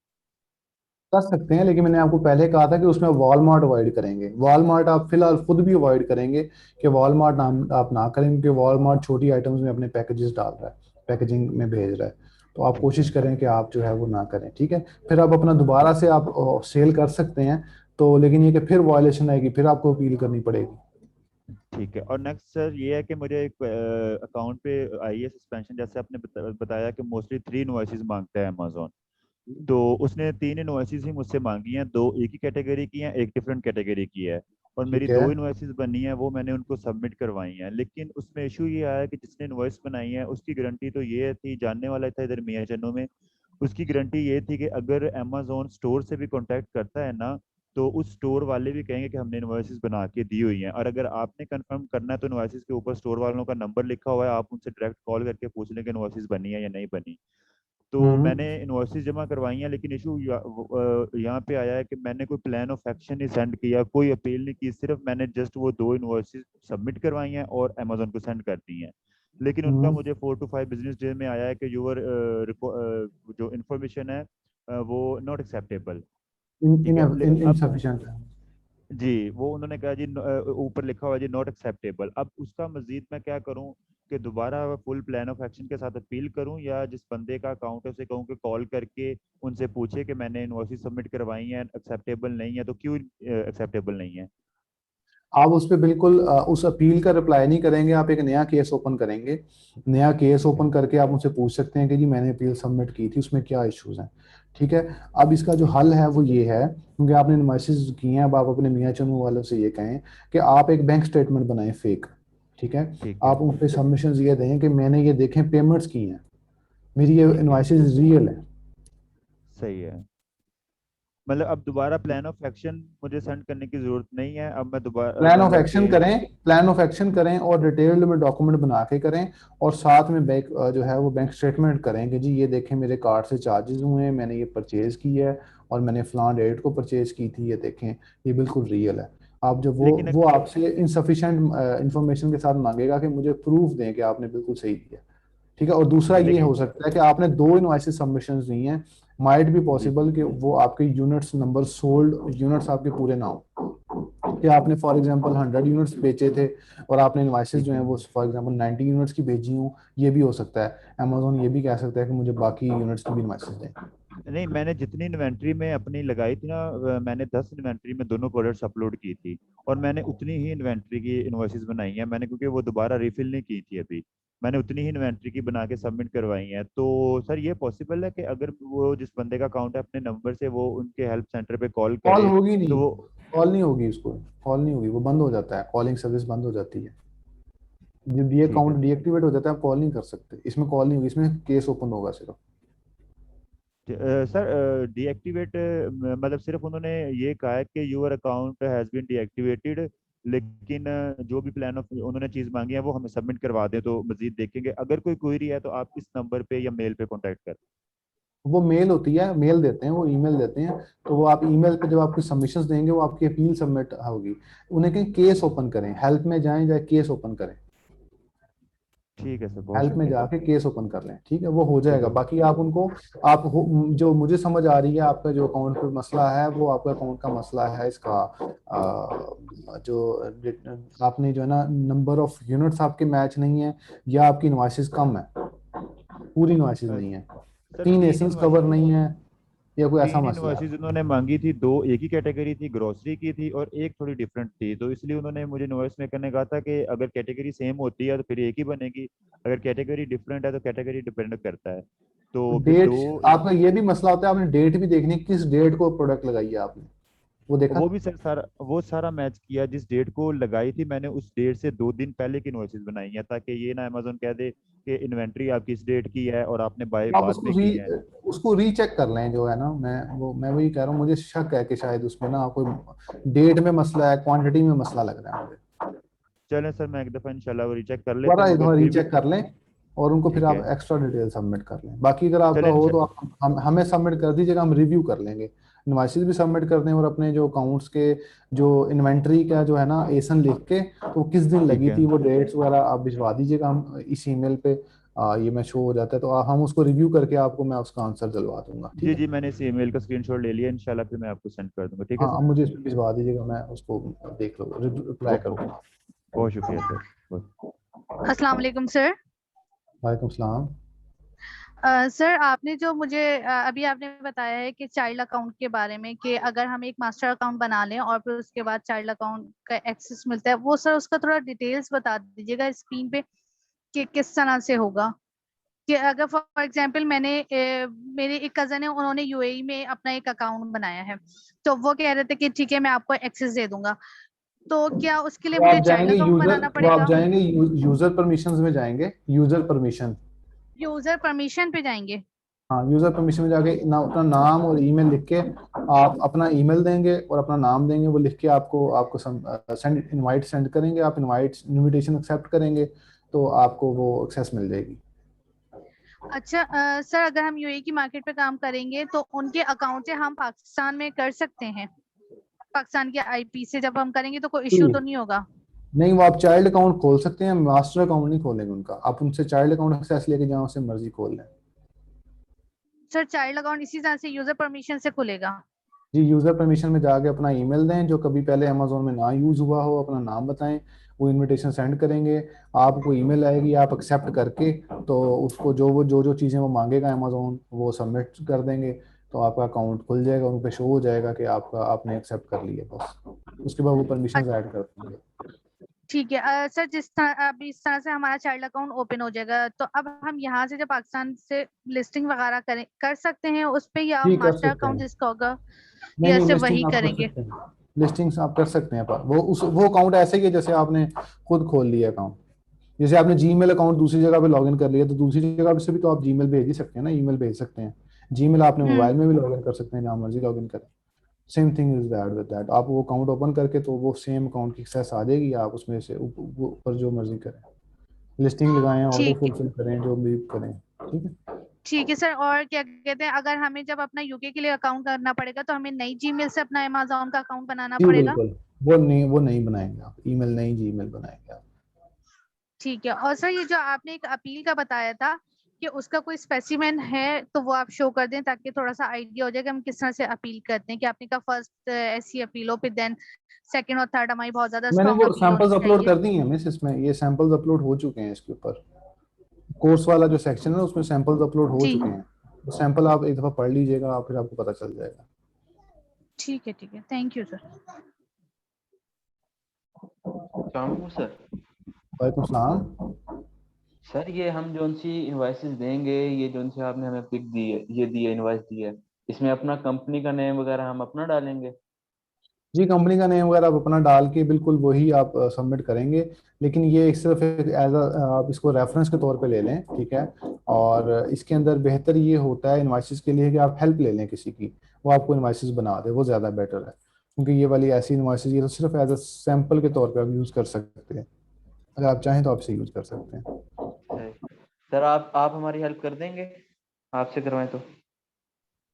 कर सकते हैं, लेकिन मैंने आपको पहले कहा था कि उसमें वॉलमार्ट अवॉइड करेंगे। वॉलमार्ट आप फिलहाल खुद भी अवॉइड करेंगे कि वॉलमार्ट नाम आप ना करें, क्योंकि वॉलमार्ट छोटी आइटम्स में अपने पैकेजेस डाल रहा है, पैकेजिंग में भेज रहा है। तो आप ठीक कोशिश है। करें कि आप जो है वो ना करें, ठीक है। फिर आप अपना दोबारा से आप सेल कर सकते हैं, तो लेकिन ये कि फिर वॉयलेशन आएगी, फिर आपको अपील करनी पड़ेगी। ठीक है। और नेक्स्ट सर ये है कि मुझे एक अकाउंट पे आई है सस्पेंशन, जैसे आपने बताया कि मोस्टली 3 इनवॉइसेज मांगता है अमेजोन। तो उसने 3 इनवॉइसेज ही मुझसे मांगी हैं, 2 एक ही कैटेगरी की हैं, एक डिफरेंट कैटेगरी की है। और मेरी ठीक है। 2 इनवॉइसेज बनी हैं, वो मैंने उनको सबमिट करवाई हैं। लेकिन उसमें इशू ये आया कि जिसने इनवॉइस बनाई है उसकी गारंटी तो ये थी, जानने वाला था इधर मियाँ चन्नू में, उसकी गारंटी ये थी कि अगर अमेजोन स्टोर से भी कांटेक्ट करता है ना, तो उस स्टोर वाले भी कहेंगे कि हमने इनवॉइसेस बना के दी हुई हैं। और अगर आपने कंफर्म करना है तो इनवॉइसेस के ऊपर स्टोर वालों का नंबर लिखा हुआ है, आप उनसे डायरेक्ट कॉल करके पूछ लें कि इनवॉइसेस बनी है या नहीं बनी। तो मैंने हम्म। इनवॉइसेस जमा करवाई हैं, लेकिन इशू यहाँ पे आया है कि मैंने कोई प्लान ऑफ एक्शन नहीं सेंड किया, कोई अपील नहीं की, सिर्फ मैंने जस्ट वो 2 इनवॉइसेस सबमिट करवाई हैं और अमेजोन को सेंड कर दी हैं। लेकिन उनका हम्म। मुझे 4 to 5 बिजनेस डे में आया है कि यूर जो इन्फॉर्मेशन है वो नॉट एक्सेप्टेबल। इन ठीक इन है। अब इनसफिशिएंट है। जी, वो उन्होंने कहा जी ऊपर लिखा हुआ है जी नॉट एक्सेप्टेबल। अब उसका मजीद मैं क्या करूं, कि दोबारा फुल प्लान ऑफ एक्शन के साथ अपील करूं, या जिस बंदे का अकाउंट है उसे कहूं कि कॉल करके उनसे पूछे कि मैंने इनवॉइस सबमिट करवाई हैं, एक्सेप्टेबल नहीं है तो क्यों एक्सेप्टेबल नहीं है? आप उस पर बिल्कुल उस अपील का रिप्लाई नहीं करेंगे, आप एक नया केस ओपन करेंगे। नया केस ठीक है। ओपन करके आप उनसे पूछ सकते हैं कि जी मैंने अपील सबमिट की थी, उसमें क्या इश्यूज हैं। ठीक है। अब इसका जो हल है वो ये है, क्योंकि आपने मैसेज किए हैं, अब आप अपने मियाँ चनू वालों से ये कहें कि आप एक बैंक स्टेटमेंट बनाएं फेक। ठीक है। ठीक है। आप उन पे सबमिशन ये दें कि मैंने ये देखें पेमेंट्स की हैं, मेरी ये ठीक है। इनवॉइसेज रियल है। सही है। मतलब अब दोबारा प्लान ऑफ एक्शन मुझे सेंड करने की जरूरत नहीं है, अब मैं दोबारा प्लान ऑफ मतलब एक्शन कि करें, प्लान ऑफ एक्शन करें और डिटेल्ड में डॉक्यूमेंट बना के करें। और साथ में बैंक जो है वो बैंक स्टेटमेंट करें कि जी ये देखें मेरे कार्ड से चार्जेस हुए हैं, मैंने ये परचेज की है और मैंने फलां डेट को परचेज की थी, ये देखें ये बिल्कुल रियल है। आप जब लेकिन वो आपसे इनसफिशिएंट इंफॉर्मेशन के साथ मांगेगा कि मुझे प्रूफ दें कि आपने बिल्कुल सही किया। ठीक है। और दूसरा ये लेकिन हो सकता है कि आपने 2 इनवॉइसेस सबमिशन दी हैं, माइट बी जी। पॉसिबल कि वो आपके यूनिट्स नंबर सोल्ड यूनिट्स आपके पूरे ना हो, कि आपने फॉर एग्जांपल 100 यूनिट्स बेचे थे और आपने इनवाइसेस जो ठीक हैं है। वो फॉर एग्जांपल 90 यूनिट्स की भेजी हूँ। ये भी हो सकता है। अमेजोन ये भी कह सकता है कि मुझे बाकी यूनिट्स की भी इनवाइसेस दें। नहीं, मैंने जितनी इन्वेंट्री में अपनी लगाई थी ना, मैंने 10 इन्वेंट्री में दोनों प्रोडक्ट्स अपलोड की थी। और मैंने उतनी ही इन्वेंट्री की इनवॉइसेस बनाई हैं मैंने, क्योंकि वो दोबारा रिफिल नहीं की थी अभी। मैंने उतनी ही इन्वेंट्री की बना के सबमिट करवाई हैं। तो सर ये पॉसिबल है कि अगर वो जिस बंदे का अकाउंट है अपने नंबर से वो उनके हेल्प सेंटर पे कॉल कॉल करे होगी तो नहीं, वो? कॉल नहीं होगी उसको, कॉल नहीं होगी, वो बंद हो जाता है, कॉलिंग सर्विस बंद हो जाती है। जब ये ठीक है अकाउंट सर। डीएक्टिवेट हो जाता है आप कॉल नहीं कर सकते, इसमें कॉल नहीं होगी, इसमें केस ओपन होगा सिर्फ। सर डीएक्टिवेट मतलब सिर्फ उन्होंने ये कहा है कि your account has been deactivated, लेकिन जो भी प्लान ऑफ उन्होंने चीज़ मांगी है वो हमें सबमिट करवा दें तो मजीद देखेंगे। अगर कोई क्वेरी है तो आप इस नंबर पे या मेल पे कांटेक्ट करें। वो मेल होती है, मेल देते हैं, वो ईमेल देते हैं। तो वो आप ईमेल पे जब आपकी सबमिशंस देंगे वो आपकी अपील सबमिट होगी। उन्हें कहीं केस ओपन करें, हेल्प में जाएं, जाए केस ओपन करें। ठीक है सर, बहुत हेल्प में शुक्रिया। जाके केस ओपन कर लें, ठीक है, वो हो ठीक जाएगा। है। बाकी आप उनको जो मुझे समझ आ रही है आपका जो अकाउंट पे मसला है वो आपका अकाउंट का मसला है इसका, आपने जो है ना नंबर ऑफ यूनिट्स आपके मैच नहीं है, या आपकी इनवॉइसेस कम है, पूरी इनवॉइसेस अ, नहीं है, सर तीन तीन एसेंस कवर इनवॉइसेज नहीं है, या कोई ऐसा तीन मसला इनवॉइसेज है। उन्होंने मांगी थी, 2 एक ही कैटेगरी थी, ग्रोसरी की थी और एक थोड़ी डिफरेंट थी। तो इसलिए उन्होंने मुझे इनवॉइस में करने कहा था कि अगर कैटेगरी सेम होती है तो फिर एक ही बनेगी, अगर कैटेगरी डिफरेंट है तो कैटेगरी डिपेंड करता है। तो फिर डेट, 2। आपका ये भी मसला होता है, आपने डेट भी देखनी है, किस डेट को प्रोडक्ट लगाई है आपने, वो देखा। वो भी सर सारा वो सारा मैच किया, जिस डेट को लगाई थी मैंने उस डेट से 2 दिन पहले की इनवॉइसेस बनाई हैं, ताकि ये ना अमेजोन कह दे कि इन्वेंट्री आपकी इस डेट की है और आपने बाय आप बाद में की है। उसको रीचेक कर लें जो है ना, मैं वही कह रहा हूँ, मुझे शक है कि शायद उसमें ना कोई डेट में मसला है, क्वांटिटी में मसला लग रहा है मुझे। चलें सर, मैं एक दफ़ा इंशाल्लाह वो रीचेक कर लेता दोबारा हूँ, एक अगर बार फिर भी। रीचेक कर लें और उनको फिर ठीक आप है। एक्स्ट्रा डिटेल सबमिट कर लें। बाकी अगर आपका चलें हो तो आप हमें सबमिट कर दीजिएगा, हम रिव्यू कर लेंगे। इनवॉइसेस भी सबमिट कर दें और अपने जो अकाउंट्स के जो इन्वेंटरी का जो है ना एसन लिख के, तो किस दिन ठीक लगी है। थी वो डेट्स वगैरह आप भिजवा दीजिएगा, हम इस ईमेल पे ये मैं शो हो जाता है, तो हम उसको रिव्यू करके आपको मैं उसका आंसर दिलवा दूंगा, ठीक जी है। जी, मैंने इस ईमेल का स्क्रीनशॉट ले लिया, इंशाल्लाह फिर मैं आपको सेंड कर दूंगा। ठीक है हाँ, सर। अब मुझे इस पे भिजवा दीजिएगा, मैं उसको देख लूँगा, रिप्लाई बहुत करूँगा। बहुत शुक्रिया सर। बहुत। अस्सलाम वालेकुम सर। वालेकुम सलाम। सर आपने जो मुझे अभी आपने बताया है कि चाइल्ड अकाउंट के बारे में, कि अगर हम एक मास्टर अकाउंट बना लें और फिर उसके बाद चाइल्ड अकाउंट का एक्सेस मिलता है, वो सर उसका थोड़ा डिटेल्स बता दीजिएगा स्क्रीन पे कि किस तरह से होगा। कि अगर फॉर एग्जांपल मेरे एक कजन है, उन्होंने यूएई में अपना एक अकाउंट बनाया है, तो वो कह रहे थे कि ठीक है मैं आपको एक्सेस दे दूंगा, तो क्या उसके लिए वो मुझे आप चाइल्ड जाएंगे अकाउंट यूजर बनाना वो आप पड़ेगा? जाएंगे यूजर परमिशंस में जाएंगे, यूजर परमिशन। यूजर परमिशन पे जाएंगे? हाँ, यूजर परमिशन में जाके ना अपना नाम और ईमेल लिख के, आप अपना ईमेल देंगे और अपना नाम देंगे, वो लिख के आपको आपको सेंड इनवाइट सेंड करेंगे, आप इनविटेशन एक्सेप्ट करेंगे, तो आपको वो एक्सेस मिल जाएगी। अच्छा सर, अगर हम यूएई की मार्केट पे काम करेंगे तो उनके अकाउंट से हम पाकिस्तान में कर सकते हैं? पाकिस्तान के आईपी से जब हम करेंगे तो कोई इश्यू जी। तो नहीं होगा? नहीं, वो आप चाइल्ड अकाउंट खोल सकते हैं, मास्टर अकाउंट नहीं खोलेंगे उनका, आप उनसे चाइल्ड अकाउंट एक्सेस लेके जहाँ से मर्जी खोल लें। सर चाइल्ड अकाउंट इसी तरह से यूजर परमिशन से खुलेगा? जी, यूजर परमिशन में जाके अपना ईमेल दें, जो कभी पहले अमेजोन में ना यूज हुआ हो, अपना नाम बताएं, वो इनविटेशन सेंड करेंगे, आपको ईमेल आएगी, आप एक्सेप्ट करके, तो उसको जो चीज़ें वो मांगेगा अमेजोन, वो सबमिट कर देंगे, तो आपका अकाउंट खुल जाएगा, उन पे शो हो जाएगा कि आपका आपने एक्सेप्ट कर लिया, बस उसके बाद वो परमिशन ऐड कर देंगे। ठीक है। सर जिस तरह अब इस तरह से हमारा चाइल्ड अकाउंट ओपन हो जाएगा, तो अब हम यहाँ से जब पाकिस्तान से लिस्टिंग वगैरह कर सकते हैं उस पे, या जी, कर मास्टर सकते अकाउंट हैं। जिसका होगा, नहीं या नहीं, सिर्फ लिस्टिंग वही आप कर करेंगे? सकते हैं, लिस्टिंग्स आप कर सकते हैं, पर वो अकाउंट ऐसे ही है जैसे आपने खुद खोल लिया अकाउंट। जैसे आपने जीमेल अकाउंट दूसरी जगह पे लॉगिन कर लिया, तो दूसरी जगह से भी तो आप जीमेल भेज ही सकते हैं ना, ईमेल भेज सकते हैं। जीमेल आपने हम्म। मोबाइल में भी लॉगिन कर सकते हैं, जहाँ मर्जी लॉगिन करें। Same thing is that with that, आप वो अकाउंट ओपन करके, तो वो सेम अकाउंट की एक्सेस आ जाएगी, आप उसमें से ऊपर जो मर्जी करें, लिस्टिंग लगाएं, ऑर्डर ठीक है। फुलफिल करें, जो भी करें। ठीक है। ठीक है सर, और क्या कहते हैं, अगर हमें जब अपना यूके के लिए अकाउंट करना पड़ेगा तो हमें नई जीमेल से अपना अमेज़न का अकाउंट बनाना जी पड़ेगा? बिल्कुल, वो नहीं बनाएंगे आप ईमेल, नहीं जीमेल बनाएंगे आप। ठीक है। और सर ये जो आपने एक अपील का बताया था कि उसका कोई स्पेसिमेन है, तो वो आप शो कर दें ताकि थोड़ा सा आइडिया हो जाए कि हम किस तरह से अपील करते हैं, कि आपने कहा फर्स्ट ऐसी अपील हो, फिर देन सेकंड और थर्ड हमारी बहुत ज्यादा मैंने स्ट्रांग वो अपील होनी सैंपल्स अपलोड चाहिए। कर दी हैं मिस, इसमें ये सैंपल्स अपलोड हो चुके हैं, इसके ऊपर कोर्स वाला जो सेक्शन है उसमें सैंपल्स अपलोड हो जी चुके हैं, तो सैंपल आप एक दफा पढ़ लीजिएगा, फिर आपको पता चल जाएगा। ठीक है, थैंक यू सर। सलाम सर। वालेकुम सलाम। सर ये हम जोन सी इनवाइसेस देंगे, ये जोन सी आपने हमें पिक दी है, ये दी है इनवाइस दी है, इसमें अपना कंपनी का नेम वगैरह हम अपना डालेंगे? जी, कंपनी का नेम वगैरह आप अपना डाल के बिल्कुल वही आप सबमिट करेंगे, लेकिन ये सिर्फ एक एज आप इसको रेफरेंस के तौर पे ले लें, ठीक है। और इसके अंदर बेहतर ये होता है इनवाइसेस के लिए कि आप हेल्प ले लें किसी की, वो आपको इनवाइसेस बना दे, वो ज़्यादा बेटर है, क्योंकि ये वाली ऐसी इनवाइसेस ये तो सिर्फ एज अ सैंपल के तौर पे आप यूज़ कर सकते हैं, अगर आप चाहें तो आप इसे यूज़ कर सकते हैं। सही। सर आप हमारी हेल्प कर देंगे, आपसे करवाएं तो?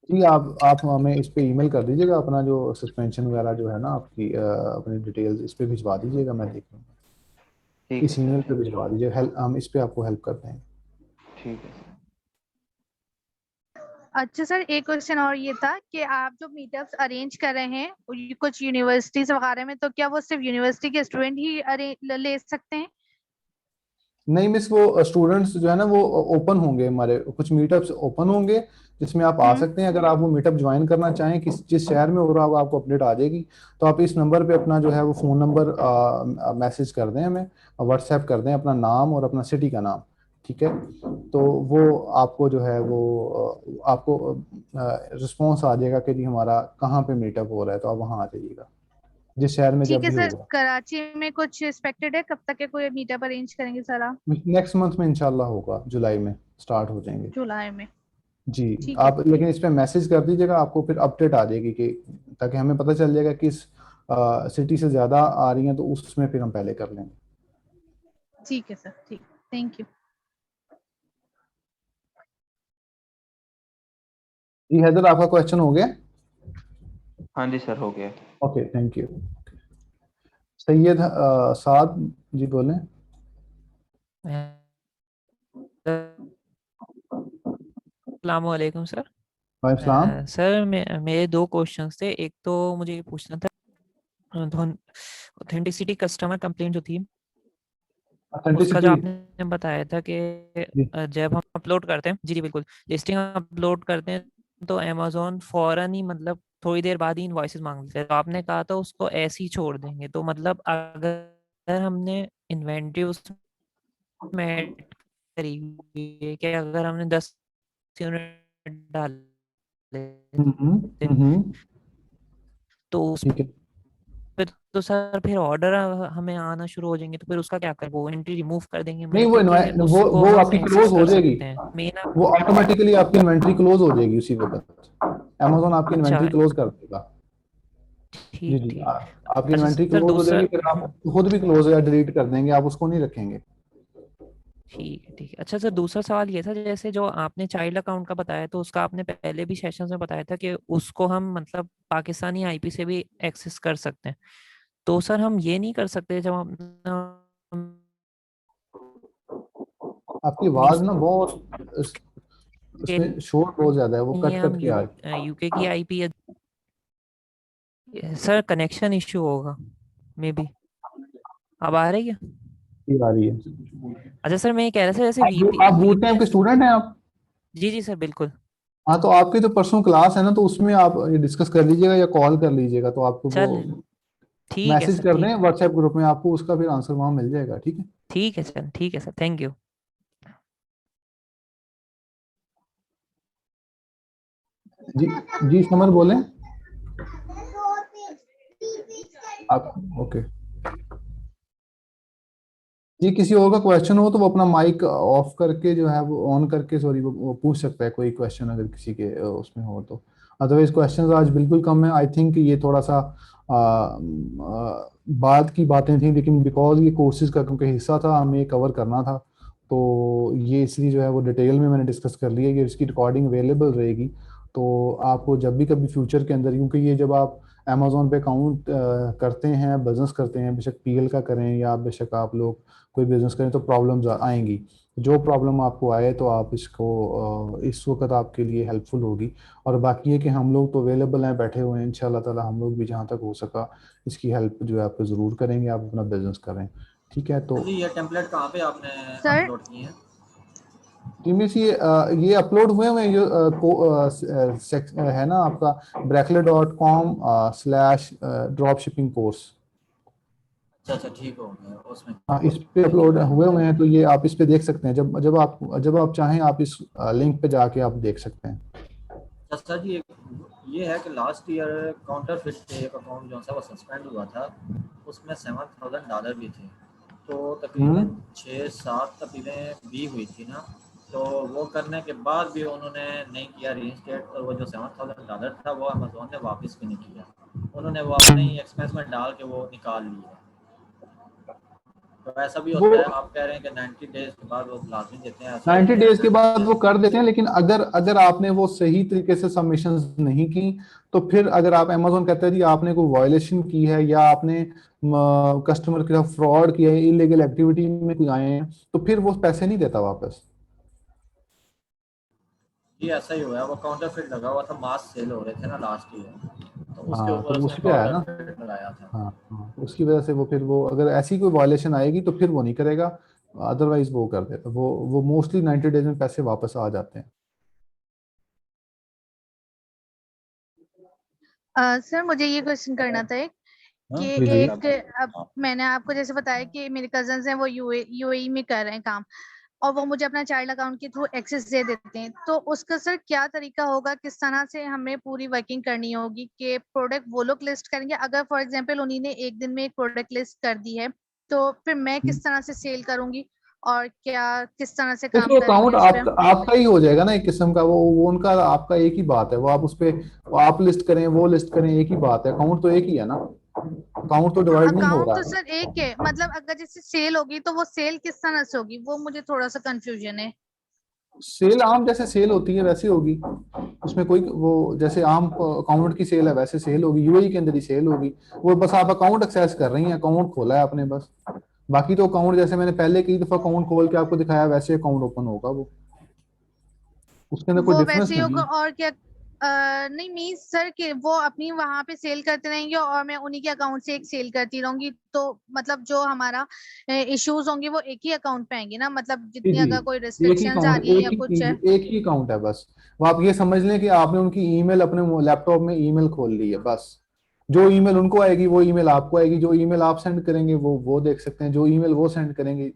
जी, आप हमें इस पे ईमेल कर दीजिएगा, अपना जो सस्पेंशन वगैरह जो है ना आपकी अपनी डिटेल्स इस पे भिजवा दीजिएगा, मैं देख लूँगा, ठीक है इस सर, ईमेल पे ठीक। भिजवा दीजिए, हेल्प हम इस पे आपको हेल्प कर देंगे। ठीक है सर। अच्छा सर, एक क्वेश्चन और ये था कि आप जो मीटअप्स अरेंज कर रहे हैं कुछ यूनिवर्सिटीज वगैरह में, तो क्या वो सिर्फ यूनिवर्सिटी के स्टूडेंट ही ले सकते हैं? नहीं मिस, वो स्टूडेंट्स जो है ना वो ओपन होंगे, हमारे कुछ मीटअप्स ओपन होंगे जिसमें आप आ हम्म। सकते हैं, अगर आप वो मीटअप ज्वाइन करना चाहें, किस जिस शहर में हो रहा होगा आपको अपडेट आ जाएगी, तो आप इस नंबर पे अपना जो है वो फ़ोन नंबर मैसेज कर दें हमें, व्हाट्सएप कर दें अपना नाम और अपना सिटी का नाम, ठीक है। तो वो आपको जो है वो आपको रिस्पॉन्स आ जाएगा कि जी हमारा कहाँ पे मीटअप हो रहा है, तो आप वहाँ आ जाइएगा, जिस शहर में ठीक जब है भी सर, होगा। कराची में कुछ एक्सपेक्टेड है कब तक के कोई मीटअप अरेंज करेंगे सर आप? नेक्स्ट मंथ में इंशाल्लाह होगा, जुलाई में स्टार्ट हो जाएंगे। जुलाई में? जी, ठीक है आप सर, लेकिन ठीक। इस पे मैसेज कर दीजिएगा, आपको फिर अपडेट आ जाएगी कि, ताकि हमें पता चल जाएगा कि इस सिटी से ज़्यादा आ रही हैं, तो उसमें फिर हम पहले कर लेंगे। ठीक है सर, ठीक। Thank you. जी हैदर, आपका क्वेश्चन हो गया। हाँ जी सर, हो गया। Okay, thank you. Syed Saad ji बोलें। अस्सलामुअलैकुम सर। वालेकुम सलाम। सर मेरे दो क्वेश्चंस थे। एक तो मुझे ये पूछना था, ऑथेंटिसिटी कस्टमर कंप्लेंट जो थी, उसका जो ऑथेंटिसिटी। आपने बताया था कि जी। जब हम अपलोड करते हैं, जी जी बिल्कुल, लिस्टिंग अपलोड करते हैं तो अमेजोन फौरन ही मतलब थोड़ी देर बाद ही इनवॉइसेस मांग लेते हैं। तो आपने कहा था उसको ऐसे ही छोड़ देंगे, तो मतलब अगर हमने इन्वेंट्री उसमें ऐड करी हुई है कि अगर हमने 10 यूनिट डाले हम्म। तो उस ठीक है। पे तो सर फिर ऑर्डर हमें आना शुरू हो जाएंगे, तो फिर उसका क्या करें? वो एंट्री रिमूव कर देंगे नहीं, मतलब कि उसको वो हम आपकी क्लोज एक्सेस हो कर जाएगी। सकते हैं मेन? वो ऑटोमेटिकली आपकी इन्वेंट्री क्लोज हो जाएगी उसी वक्त। Amazon आपकी अच्छा, इन्वेंट्री क्लोज कर देगा। जी ठीक जी, ठीक। आपकी अच्छा इन्वेंट्री सर क्लोज हो दूसरा, जाएगी, फिर आप खुद भी क्लोज या डिलीट कर देंगे, आप उसको नहीं रखेंगे। ठीक है ठीक है। अच्छा सर दूसरा सवाल ये था, जैसे जो आपने चाइल्ड अकाउंट का बताया, तो उसका आपने पहले भी सेशंस में बताया था कि उसको हम मतलब पाकिस्तानी आईपी से भी एक्सेस कर सकते हैं। तो सर हम ये नहीं कर सकते जब हम आपकी आवाज ना बहुत के उसमें शोर बहुत ज्यादा है, वो लिए कट हम कट के आ रही यूके की आईपी, सर कनेक्शन इश्यू होगा मे बी। अब आ रही है? आ रही है। अच्छा सर मैं ये कह रहा था, जैसे आप बूट कैंप वीपीएन। के स्टूडेंट हैं आप? जी जी सर बिल्कुल। हाँ, तो आपकी जो पर्सनल क्लास है ना, तो उसमें आप ये डिस्कस कर लीजिएगा या कॉल कर लीजिएगा, तो आपको वो चल ठीक है मैसेज सर, कर दें ठीक व्हाट्सएप ग्रुप में, आपको उसका फिर आंसर वहां मिल जाएगा। ठीक है। ठीक है सर, ठीक है सर, थैंक यू। जी जी, समर बोलें आप। ओके जी, किसी और का क्वेश्चन हो तो वो अपना माइक ऑफ करके जो है वो ऑन करके, सॉरी, वो पूछ सकता है कोई क्वेश्चन अगर किसी के उसमें हो तो। अदरवाइज क्वेश्चंस आज बिल्कुल कम है। आई थिंक ये थोड़ा सा बाद की बातें थी, लेकिन बिकॉज ये कोर्सेज का क्योंकि हिस्सा था, हमें कवर करना था, तो ये इसलिए जो है वो डिटेल में मैंने डिस्कस कर लिया। ये इसकी रिकॉर्डिंग अवेलेबल रहेगी, तो आपको जब भी कभी फ्यूचर के अंदर, क्योंकि ये जब आप अमेजोन पे अकाउंट करते हैं, बिजनेस करते हैं, बेशक पीएल का करें या बेशक आप लोग कोई बिजनेस करें, तो प्रॉब्लम्स आएंगी। जो प्रॉब्लम आपको आए तो आप इसको इस वक्त आपके लिए हेल्पफुल होगी। और बाकी है कि हम लोग तो अवेलेबल हैं, बैठे हुए हैं, इंशाल्लाह ताला हम लोग भी जहाँ तक हो सका इसकी हेल्प जो है आपको ज़रूर करेंगे, आप अपना बिजनेस करें। ठीक है। तो जी ये टेम्पलेट कहाँ पे आपने सर अपलोड किए हैं? टीम से ये अपलोड हुए हुए हैं, जो है ना आपका brackler.com/ड्रॉप शिपिंग कोर्स। अच्छा ठीक हो गया उसमें। हाँ, इस पे अपलोड हुए हुए हैं, तो ये आप इस पे देख सकते हैं, जब आप चाहें आप इस लिंक पे जाके आप देख सकते हैं। अच्छा सर जी, ये है कि लास्ट ईयर काउंटर फिट एक अकाउंट जो सा वो सस्पेंड हुआ था, उसमें $7,000 भी थे, तो तकरीबन 6-7 अपीलें भी हुई थी ना, तो वो करने के बाद भी उन्होंने नहीं किया रीइंस्टेट, और वो जो $7,000 था वो अमेजोन ने वापस भी नहीं किया, उन्होंने वो अपने ही एक्सपेंस में डाल के वो निकाल लिया। तो ऐसा भी वो होता है? आप कह रहे हैं कि 90 डेज के बाद वो लाजमी देते हैं, ऐसा 90 होता डेज के है? बाद वो कर देते हैं, लेकिन अगर अगर आपने वो सही तरीके से सबमिशंस नहीं की, तो फिर अगर आप अमेजोन कहते हैं जी आपने कोई वायलेशन की है या आपने कस्टमर के साथ फ्रॉड किया है, इलीगल एक्टिविटी में कोई आए हैं, तो फिर वो पैसे नहीं देता वापस। जी ऐसा ही हुआ है, वो काउंटर फिट लगा हुआ था, मास्क सेल हो रहे थे ना लास्ट ईयर, तो उसके हाँ, तो ऊपर वो उसने उसी पे आया काउंटर ना। फिट लगाया था। हाँ हाँ, तो उसकी वजह से वो फिर वो अगर ऐसी कोई वायलेशन आएगी तो फिर वो नहीं करेगा, अदरवाइज वो कर देता। वो मोस्टली 90 डेज में पैसे वापस आ जाते हैं। सर मुझे ये क्वेश्चन करना था एक, कि जी जी। एक अब मैंने आपको जैसे बताया कि मेरे कजन्स हैं वो यूएई में कर रहे हैं काम, और वो मुझे अपना चाइल्ड अकाउंट के थ्रू एक्सेस दे देते हैं, तो उसका सर क्या तरीका होगा, किस तरह से हमें पूरी वर्किंग करनी होगी कि प्रोडक्ट वो लोग लिस्ट करेंगे? अगर फॉर एग्जांपल उन्हीं ने एक दिन में एक प्रोडक्ट लिस्ट कर दी है, तो फिर मैं किस तरह से सेल करूंगी और क्या किस तरह से तो काम जो अकाउंट करेंगे उस पे? आपका ही हो जाएगा ना, एक किस्म का वो उनका आपका एक ही बात है, वो आप उस पे आप लिस्ट करें वो लिस्ट करें, एक ही बात है, अकाउंट तो एक ही है ना, अकाउंट तो डिवाइड नहीं हो अकाउंट रहा तो है। सर एक है, मतलब अगर जैसे सेल होगी तो वो सेल किस तरह से होगी, वो मुझे थोड़ा सा कंफ्यूजन है। सेल आम जैसे सेल होती है वैसे होगी, उसमें कोई वो जैसे आम अकाउंट की सेल है वैसे सेल होगी, यूएई के अंदर ही सेल होगी। वो बस आप अकाउंट एक्सेस कर रही हैं, अकाउंट खोला है आपने बस। बाकी तो अकाउंट जैसे मैंने पहले कई दफा अकाउंट खोल के आपको दिखाया वैसे अकाउंट ओपन होगा वो, उसके अंदर कोई वो डिफरेंस वैसे ही नहीं होगा है। और क्या? नहीं मीन्स सर कि वो अपनी वहां पे सेल करते रहेंगे और मैं उन्हीं के अकाउंट से एक सेल करती रहूंगी, तो मतलब जो हमारा इश्यूज होंगे वो एक ही अकाउंट पे आएंगे ना, मतलब जी जितनी जी, अगर कोई एक ही रिस्ट्रिक्शंस आ अकाउंट, रही है या कुछ है। एक ही अकाउंट है बस। वो आप ये समझ लें कि आपने उनकी ईमेल अपने लैपटॉप में ईमेल खोल ली है बस। जो ईमेल उनको आएगी वो ईमेल आपको आएगी, जो ईमेल आप सेंड करेंगे वो देख सकते हैं, जो ईमेल वो सेंड करेंगे।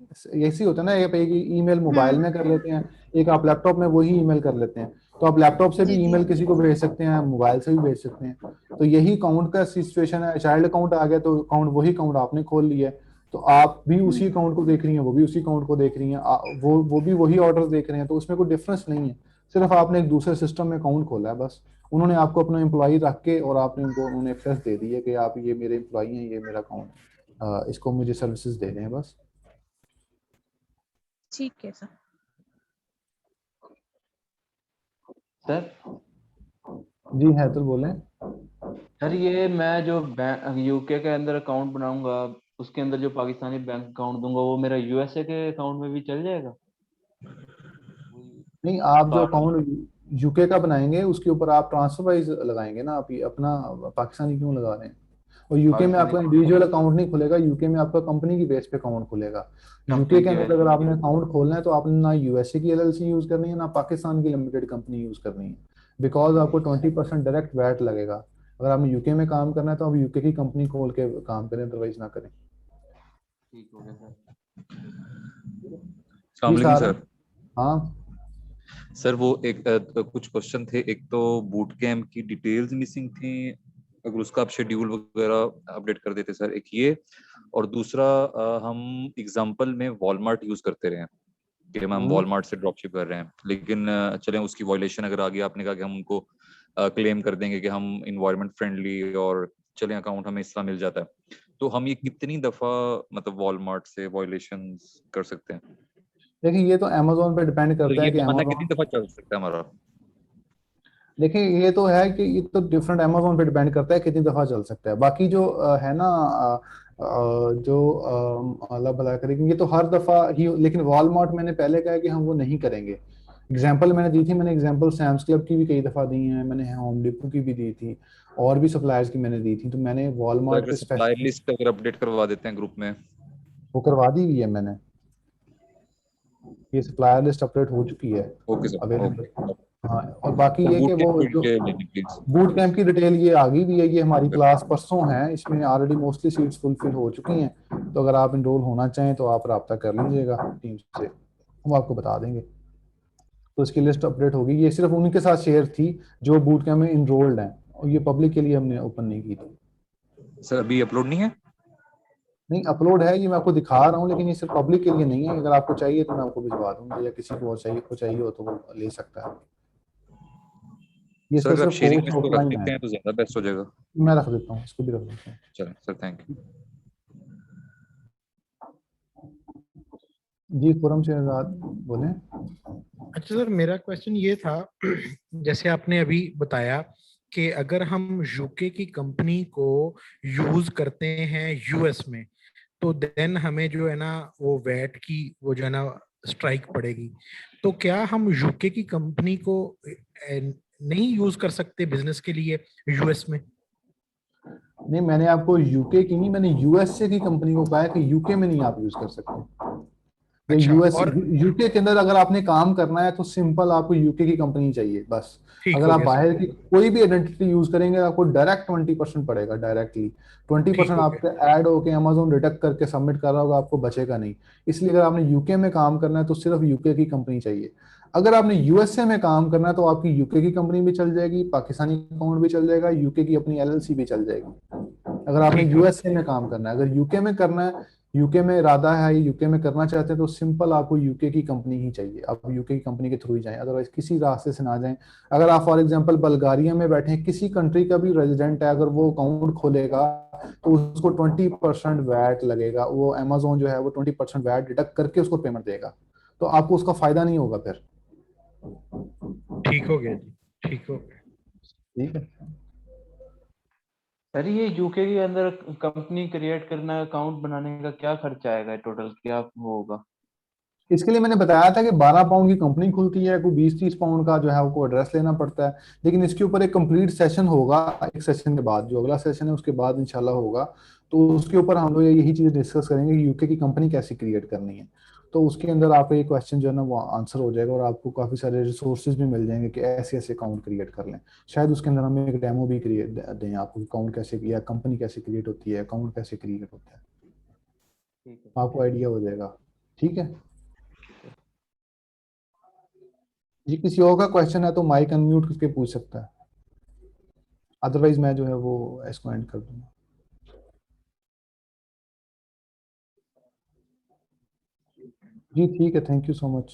ऐसी होता है ना, एक ईमेल मोबाइल में कर लेते हैं, एक आप लैपटॉप में वही ईमेल कर लेते हैं। तो आप लैपटॉप से भी जी जी। ईमेल किसी को भेज सकते हैं, मोबाइल से भी भेज सकते हैं। तो यही अकाउंट का सिचुएशन है। चाइल्ड अकाउंट आ गया तो अकाउंट, वही अकाउंट आपने खोल लिया है, तो आप भी उसी अकाउंट को देख रही हैं, वो भी उसी अकाउंट को देख रही हैं, वो भी वही ऑर्डर देख रहे हैं, तो उसमें कोई डिफरेंस नहीं है। सिर्फ आपने एक दूसरे सिस्टम में अकाउंट खोला है बस। उन्होंने आपको अपना एम्प्लॉई रख के और आपने उनको उन्होंने एक्सेस दे दी है कि आप ये मेरे एम्प्लॉई हैं, ये मेरा अकाउंट, इसको मुझे सर्विसेज दे दें बस। ठीक है सर। सर जी है तो बोलें। सर ये मैं जो यूके के अंदर अकाउंट बनाऊंगा, उसके अंदर जो पाकिस्तानी बैंक अकाउंट दूंगा वो मेरा यूएसए के अकाउंट में भी चल जाएगा? नहीं, आप जो कार्ड। अकाउंट यूके का बनाएंगे उसके ऊपर आप ट्रांसफर वाइज लगाएंगे ना, आप ये अपना पाकिस्तानी क्यों लगा रहे हैं? और यूके में पाकिस्तानी आपका इंडिविजुअल अकाउंट नहीं खुलेगा, यूके में आपका कंपनी की बेस पे अकाउंट खुलेगा। यूके कंपनी के के अंदर अगर आपने अकाउंट खोलना है तो आपने ना यूएसए की एलएलसी यूज करनी है, ना पाकिस्तान की लिमिटेड कंपनी यूज करनी है, बिकॉज आपको 20% डायरेक्ट वैट लगेगा। अगर आपने यूके में काम करना है तो आप यूके की कंपनी खोल के काम करें, अदरवाइज ना करें। ठीक हो गया सर। जी अस्सलाम वालेकुम सारा। सर। हाँ सर वो एक कुछ क्वेश्चन थे। एक तो बूट कैंप की डिटेल्स मिसिंग थी, अगर उसका आप शेड्यूल वगैरह अपडेट कर देते सर, एक ये। और दूसरा हम एग्जांपल में वॉलमार्ट यूज करते रहे हैं कि हम वॉलमार्ट से ड्रॉपशिप कर रहे हैं, लेकिन चलें उसकी वायलेशन अगर आ गई, आपने कहा कि हम उनको क्लेम कर देंगे कि हम इन्वायरमेंट फ्रेंडली और चलें अकाउंट हमें इसका मिल जाता है, तो हम ये कितनी दफा मतलब वॉलमार्ट से वायलेशंस कर सकते हैं? देखिए, ये तो अमेजोन पे डिपेंड तो करता ये है कि बहाना अमेजोन, कितनी दफा चल सकता है हमारा? देखिए ये तो है कि ये तो डिफरेंट अमेजोन पे डिपेंड करता है कितनी दफा चल सकता है। बाकी जो है ना जो अल्लाह भला करेगी, ये तो हर दफा ही, लेकिन वॉलमार्ट मैंने पहले कहा कि हम वो नहीं करेंगे। एग्जाम्पल मैंने दी थी, मैंने एग्जाम्पल सैम्स क्लब की भी कई दफा दी हैं, मैंने होम डिपो की भी दी थी, और भी सप्लायर्स की मैंने दी थी। तो मैंने तो वॉलमार्ट अगर पे सप्लायर स्पेसिफिक लिस्ट अगर अपडेट करवा देते हैं ग्रुप में? वो करवा दी हुई है मैंने, ये सप्लायर लिस्ट अपडेट हो चुकी है, ओके सर, अवेलेबल। ओके। हाँ, और बाकी और ये कि बूट कैंप वो की जो डिटेल लेनी प्लीज। बूट कैंप की डिटेल ये आ गई भी है, ये हमारी क्लास परसों है, इसमें ऑलरेडी मोस्टली सीट्स फुलफिल हो चुकी हैं। तो अगर आप इनरोल होना चाहें तो आप रब्ता कर लीजिएगा टीम से, हम आपको बता देंगे। तो इसकी लिस्ट अपडेट होगी, ये सिर्फ उन्हीं के साथ शेयर थी जो बूट कैंप में इनरोल्ड हैं, और ये पब्लिक के लिए हमने ओपन नहीं की थी। सर अभी अपलोड नहीं है? नहीं, अपलोड है, ये मैं आपको दिखा रहा हूँ, लेकिन ये सिर्फ पब्लिक के लिए नहीं है। अगर आपको चाहिए तो मैं आपको भिजवा दूंगा, या किसी को चाहिए हो तो वो ले सकता है। ये सर इसका अगर आप सिर्फ शेयरिंग कोर्स लिस्ट को रख ऑफलाइन है। देते हैं तो ज्यादा बेस्ट हो जाएगा। मैं रख देता हूँ, इसको भी रख देता हूँ। चलें सर, थैंक यू। जी खुरम शहजाद बोले। अच्छा सर, मेरा क्वेश्चन ये था जैसे आपने अभी बताया कि अगर हम यूके की कंपनी को यूज करते हैं यूएस में, तो देन हमें जो है ना वो वैट की वो जो है ना स्ट्राइक पड़ेगी। तो क्या हम यूके की कंपनी को नहीं यूज कर सकते बिजनेस के लिए यूएस में? नहीं, मैंने आपको यूके की नहीं, मैंने यूएसए की कंपनी को कहा है कि यूके में नहीं आप यूज कर सकते। या अच्छा, यूएस और यूके के अंदर अगर आपने काम करना है तो सिंपल आपको यूके की कंपनी चाहिए बस। ठीक अगर हो आप गया सर, बाहर की कोई भी आइडेंटिटी यूज करेंगे आपको डायरेक्ट 20% पड़ेगा, डायरेक्टली ठीक 20% हो आपके गया। ऐड होके अमेजोन डिडक्ट करके सबमिट कर रहा होगा, आपको बचेगा नहीं। इसलिए अगर आपने यूके में काम करना है तो सिर्फ यूके की कंपनी चाहिए। अगर आपने यूएसए में काम करना है तो आपकी यूके की कंपनी भी चल जाएगी, पाकिस्तानी अकाउंट भी चल जाएगा, यूके की अपनी एलएलसी भी चल जाएगी। अगर आपने ठीक है। यूएसए में काम करना है, अगर यूके में करना है, यूके में इरादा है, यूके में करना चाहते हैं, तो सिंपल आपको यूके की कंपनी ही चाहिए, आप यूके की कंपनी के थ्रू ही जाएं, अदरवाइज किसी रास्ते से ना जाएं। अगर आप फॉर एग्जांपल बल्गारिया में बैठे हैं, किसी कंट्री का भी रेजिडेंट है, अगर वो अकाउंट खोलेगा तो उसको 20% वैट लगेगा, वो अमेजोन जो है वो 20% वैट डिडक्ट करके उसको पेमेंट देगा, तो आपको उसका फायदा नहीं होगा फिर। ठीक हो गया जी, ठीक हो गया। ठीक है। सर ये यूके के अंदर कंपनी क्रिएट करना, अकाउंट बनाने का क्या खर्चा आएगा टोटल, क्या वो होगा? इसके लिए मैंने बताया था कि 12 पाउंड की कंपनी खुलती है, कोई 20-30 पाउंड का जो है वो एड्रेस लेना पड़ता है। लेकिन इसके ऊपर एक कंप्लीट सेशन होगा, एक सेशन के बाद, जो अगला सेशन है उसके बाद इंशाल्लाह होगा, तो उसके ऊपर हम लोग यही चीजें डिस्कस करेंगे कि यूके की कंपनी कैसे क्रिएट करनी है। तो उसके अंदर आपका ये क्वेश्चन जो है ना वो आंसर हो जाएगा, और आपको काफी सारे रिसोर्सेज भी मिल जाएंगे कि ऐसे ऐसे अकाउंट क्रिएट कर लें। शायद उसके अंदर हमें एक डेमो भी क्रिएट दें आपको, अकाउंट कैसे किया, कंपनी कैसे क्रिएट होती है, अकाउंट कैसे क्रिएट होता है, ठीक है। आपको आइडिया हो जाएगा। ठीक है जी। किसी और का क्वेश्चन है तो माइक अनम्यूट करके पूछ सकता है, अदरवाइज मैं जो है वो इसको एंड कर दूंगा। जी ठीक है, थैंक यू सो मच।